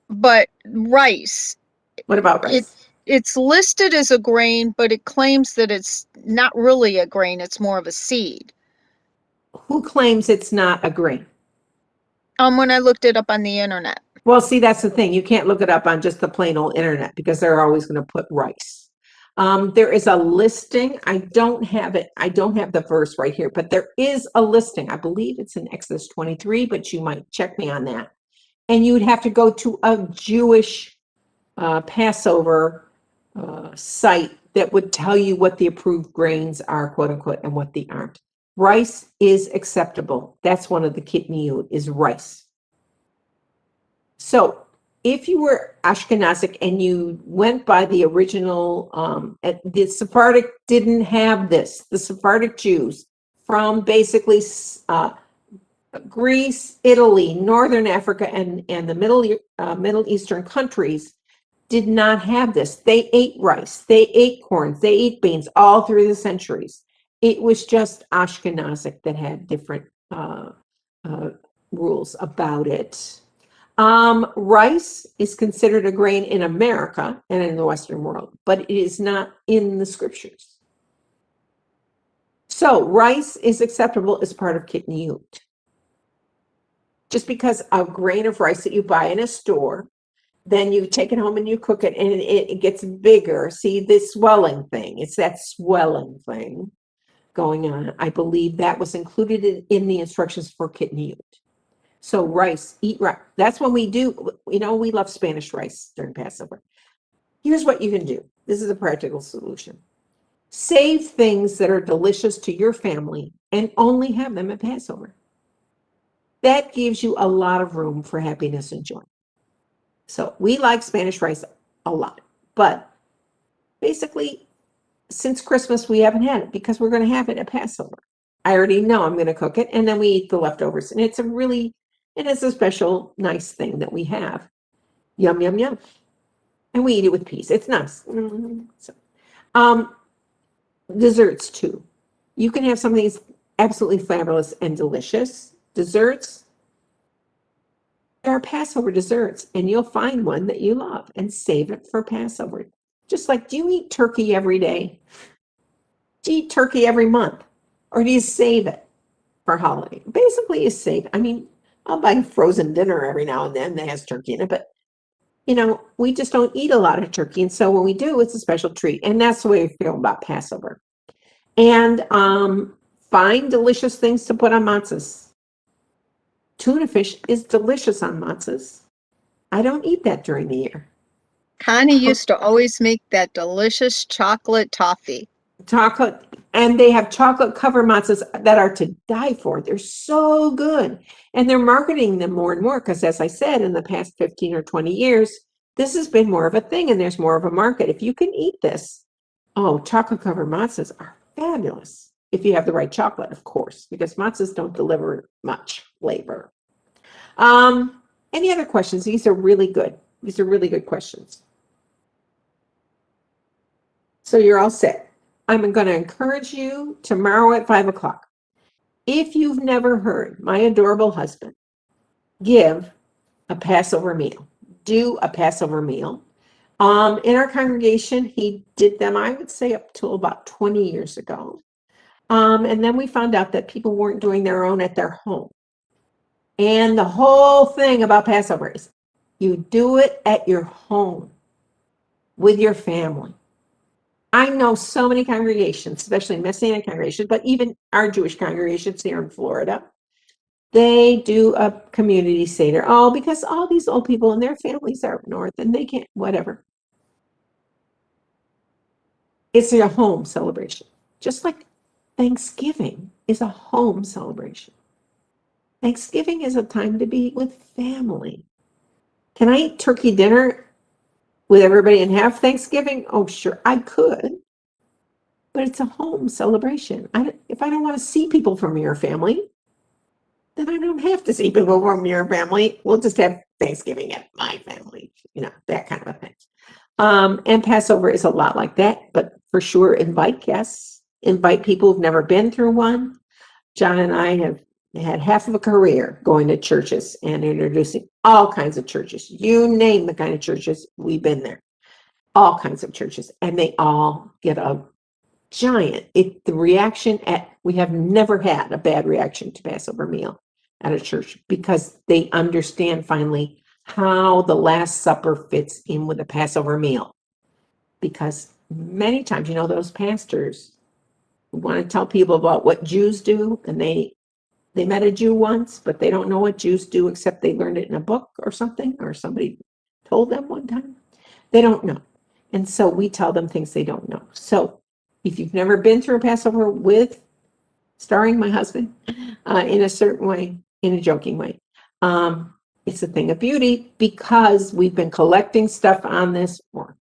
But rice. What about rice? It's listed as a grain, but it claims that it's not really a grain. It's more of a seed. Who claims it's not a grain? When I looked it up on the internet. Well, see, that's the thing. You can't look it up on just the plain old internet because they're always going to put rice. There is a listing. I don't have it. I don't have the verse right here, but there is a listing. I believe it's in Exodus 23, but you might check me on that. And you would have to go to a Jewish Passover site that would tell you what the approved grains are, quote unquote, and what they aren't. Rice is acceptable. That's one of the kitniyut is rice. So if you were Ashkenazic and you went by the original, the Sephardic didn't have this. The Sephardic Jews from basically Greece, Italy, Northern Africa, and the Middle Eastern countries did not have this. They ate rice, they ate corn, they ate beans all through the centuries. It was just Ashkenazic that had different rules about it. Rice is considered a grain in America and in the Western world, but it is not in the scriptures. So rice is acceptable as part of kitniyut. Just because a grain of rice that you buy in a store then you take it home and you cook it, and it gets bigger. See this swelling thing? It's that swelling thing going on. I believe that was included in the instructions for kidney yield. So rice, eat rice. That's when we do, we love Spanish rice during Passover. Here's what you can do. This is a practical solution. Save things that are delicious to your family and only have them at Passover. That gives you a lot of room for happiness and joy. So we like Spanish rice a lot, but basically, since Christmas, we haven't had it because we're going to have it at Passover. I already know I'm going to cook it, and then we eat the leftovers. And it's a special, nice thing that we have. Yum, yum, yum. And we eat it with peas. It's nice. So, desserts too. You can have something that's absolutely fabulous and delicious. Desserts. There are Passover desserts, and you'll find one that you love and save it for Passover. Just like, do you eat turkey every day? Do you eat turkey every month? Or do you save it for holiday? Basically, you save. I mean, I'll buy frozen dinner every now and then that has turkey in it, but we just don't eat a lot of turkey. And so when we do, it's a special treat. And that's the way I feel about Passover. And find delicious things to put on matzahs. Tuna fish is delicious on matzahs. I don't eat that during the year. Connie used to always make that delicious chocolate toffee. Chocolate, and they have chocolate covered matzahs that are to die for. They're so good. And they're marketing them more and more because, as I said, in the past 15 or 20 years, this has been more of a thing and there's more of a market. If you can eat this, chocolate covered matzahs are fabulous. If you have the right chocolate, of course, because matzahs don't deliver much flavor. Any other questions? These are really good. These are really good questions. So you're all set. I'm going to encourage you tomorrow at 5 o'clock. If you've never heard my adorable husband give a Passover meal, do a Passover meal. In our congregation, he did them, I would say, up till about 20 years ago. And then we found out that people weren't doing their own at their home. And the whole thing about Passover is you do it at your home with your family. I know so many congregations, especially Messianic congregations, but even our Jewish congregations here in Florida, they do a community Seder. Because all these old people and their families are up north and they can't, whatever. It's a home celebration. Just like Thanksgiving is a home celebration. Thanksgiving is a time to be with family. Can I eat turkey dinner with everybody and have Thanksgiving? Oh, sure, I could. But it's a home celebration. If I don't want to see people from your family, then I don't have to see people from your family. We'll just have Thanksgiving at my family, that kind of a thing. And Passover is a lot like that, but for sure, invite guests, invite people who've never been through one. John and I have had half of a career going to churches and introducing all kinds of churches. You name the kind of churches, we've been there. All kinds of churches, and they all get a giant. We have never had a bad reaction to Passover meal at a church because they understand finally how the Last Supper fits in with a Passover meal. Because many times, those pastors want to tell people about what Jews do, and they met a Jew once, but they don't know what Jews do except they learned it in a book or something, or somebody told them one time. They don't know. And so we tell them things they don't know. So if you've never been through a Passover starring my husband in a certain way, in a joking way, it's a thing of beauty because we've been collecting stuff on this for,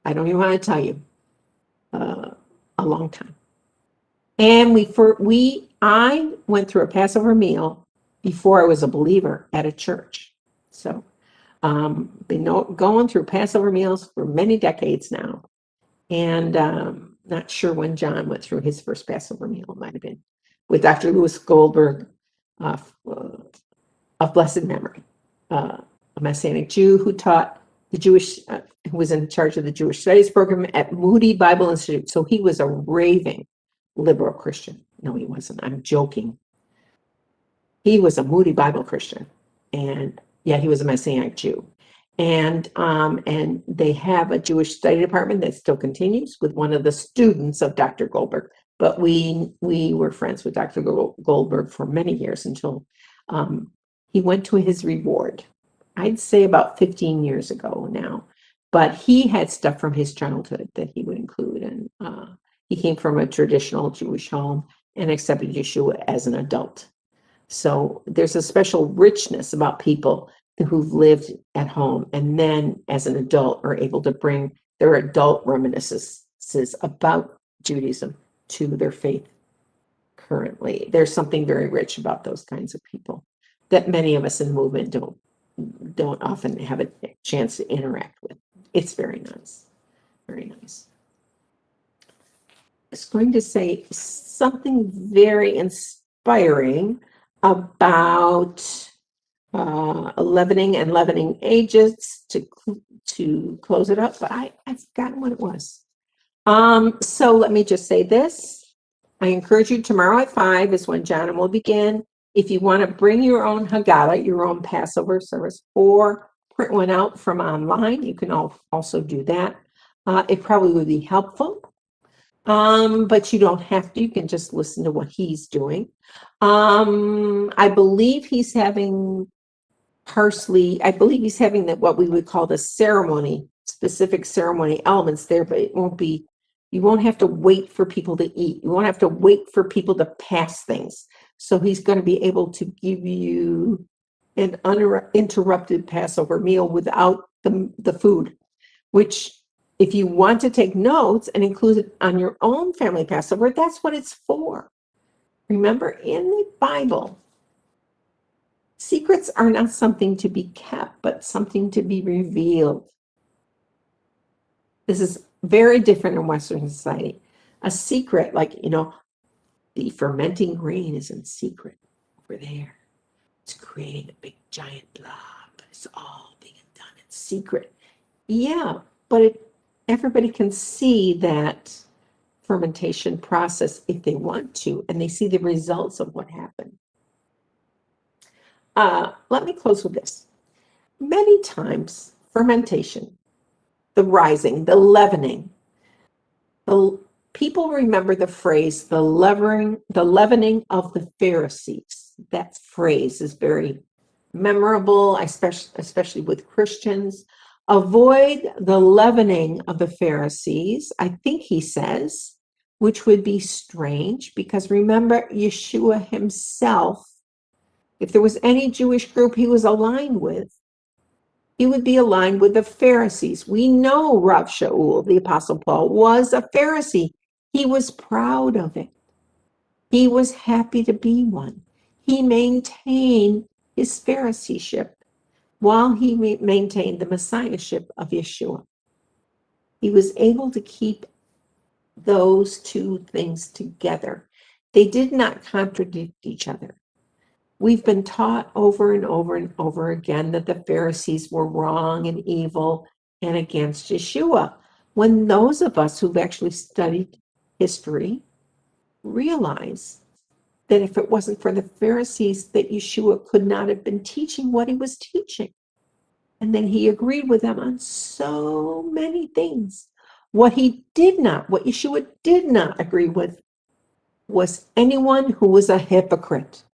I don't even want to tell you, a long time. And I went through a Passover meal before I was a believer at a church. So been going through Passover meals for many decades now. And not sure when John went through his first Passover meal. It might have been with Dr. Louis Goldberg of blessed memory, a Messianic Jew who taught who was in charge of the Jewish Studies program at Moody Bible Institute. So he was a raving liberal Christian. No, he wasn't. I'm joking. He was a Moody Bible Christian, and yet he was a Messianic Jew. And they have a Jewish study department that still continues with one of the students of Dr. Goldberg. But we were friends with Dr. Goldberg for many years until he went to his reward. I'd say about 15 years ago now. But he had stuff from his childhood that he would include. And he came from a traditional Jewish home and accepted Yeshua as an adult. So there's a special richness about people who've lived at home and then as an adult are able to bring their adult reminiscences about Judaism to their faith currently. There's something very rich about those kinds of people that many of us in the movement don't often have a chance to interact with. It's very nice. Very nice. I was going to say something very inspiring about leavening and leavening agents to close it up, but I've forgotten what it was. So let me just say this. I encourage you, tomorrow at 5 is when John will begin. If you want to bring your own Haggadah, your own Passover service, or print one out from online, you can also do that. It probably would be helpful. But you don't have to. You can just listen to what he's doing. I believe he's having that what we would call the specific ceremony elements there, but you won't have to wait for people to eat. You won't have to wait for people to pass things. So he's going to be able to give you an uninterrupted Passover meal without the food, which if you want to take notes and include it on your own family Passover, that's what it's for. Remember, in the Bible, secrets are not something to be kept, but something to be revealed. This is very different in Western society. A secret, like, the fermenting grain is in secret over there. It's creating a big giant blob, but it's all being done in secret. Yeah, but everybody can see that fermentation process if they want to, and they see the results of what happened. Let me close with this. Many times, fermentation, the rising, the leavening, people remember the phrase, the leavening of the Pharisees. That phrase is very memorable, especially with Christians. Avoid the leavening of the Pharisees, I think he says, which would be strange because remember, Yeshua himself, if there was any Jewish group he was aligned with, he would be aligned with the Pharisees. We know Rav Shaul, the Apostle Paul, was a Pharisee. He was proud of it. He was happy to be one. He maintained his Phariseeship while he maintained the Messiahship of Yeshua. He was able to keep those two things together. They did not contradict each other. We've been taught over and over and over again that the Pharisees were wrong and evil and against Yeshua, when those of us who've actually studied history realize that if it wasn't for the Pharisees, that Yeshua could not have been teaching what he was teaching. And then he agreed with them on so many things. What Yeshua did not agree with was anyone who was a hypocrite.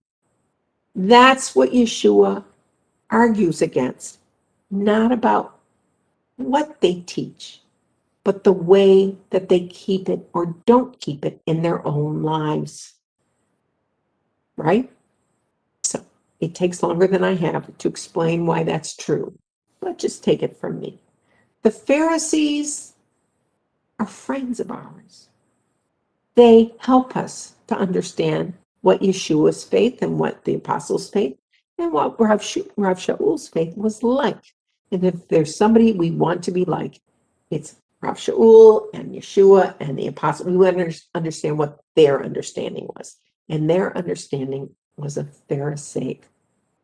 That's what Yeshua argues against, not about what they teach, but the way that they keep it or don't keep it in their own lives. Right? So it takes longer than I have to explain why that's true, but just take it from me. The Pharisees are friends of ours. They help us to understand what Yeshua's faith and what the apostles' faith and what Rav Shaul's faith was like. And if there's somebody we want to be like, it's Rav Shaul and Yeshua and the apostles. We want to understand what their understanding was. And their understanding was a Pharisaic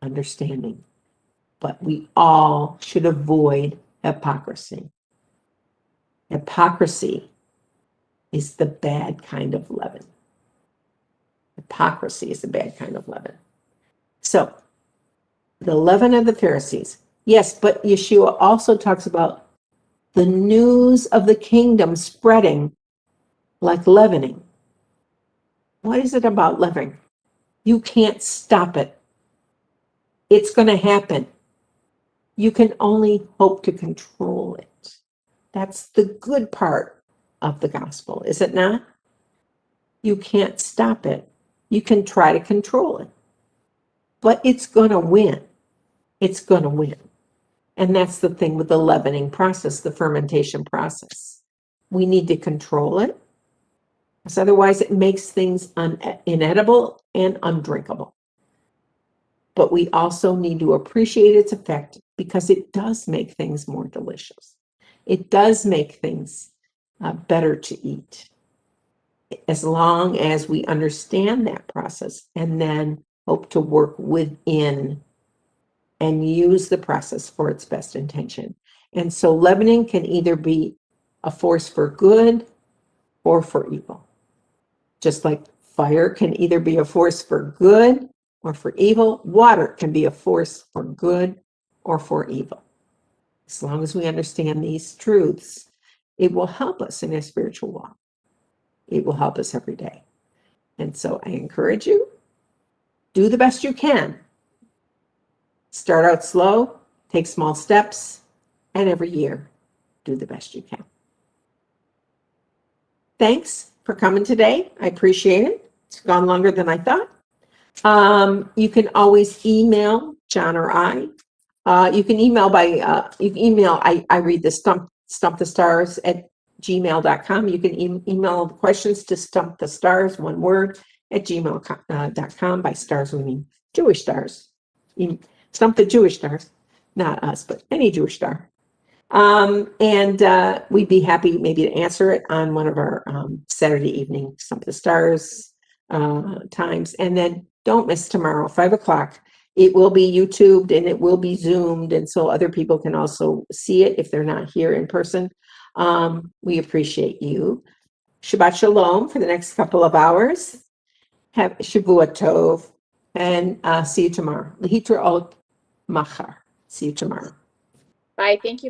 understanding. But we all should avoid hypocrisy. Hypocrisy is the bad kind of leaven. Hypocrisy is the bad kind of leaven. So, the leaven of the Pharisees. Yes, but Yeshua also talks about the news of the kingdom spreading like leavening. What is it about leavening? You can't stop it. It's going to happen. You can only hope to control it. That's the good part of the gospel, is it not? You can't stop it. You can try to control it. But it's going to win. It's going to win. And that's the thing with the leavening process, the fermentation process. We need to control it, because otherwise it makes things inedible and undrinkable. But we also need to appreciate its effect, because it does make things more delicious. It does make things better to eat, as long as we understand that process and then hope to work within and use the process for its best intention. And so leavening can either be a force for good or for evil. Just like fire can either be a force for good or for evil, water can be a force for good or for evil. As long as we understand these truths, it will help us in our spiritual walk. It will help us every day. And so I encourage you, do the best you can. Start out slow, take small steps, and every year, do the best you can. Thanks for coming today. I appreciate it. It's gone longer than I thought. You can always email John or I. You can email I read the stump the stars at gmail.com. You can email the questions to stump the stars, one word, at gmail.com. By stars, we mean Jewish stars. Stump the Jewish stars, not us, but any Jewish star. And we'd be happy maybe to answer it on one of our Saturday evening Stump the Stars times. And then don't miss tomorrow, 5:00. It will be YouTubed and it will be Zoomed, and so other people can also see it if they're not here in person. We appreciate you. Shabbat Shalom for the next couple of hours. Have Shavua Tov, and see you tomorrow. Lehitraot Machar. See you tomorrow. Bye. Thank you.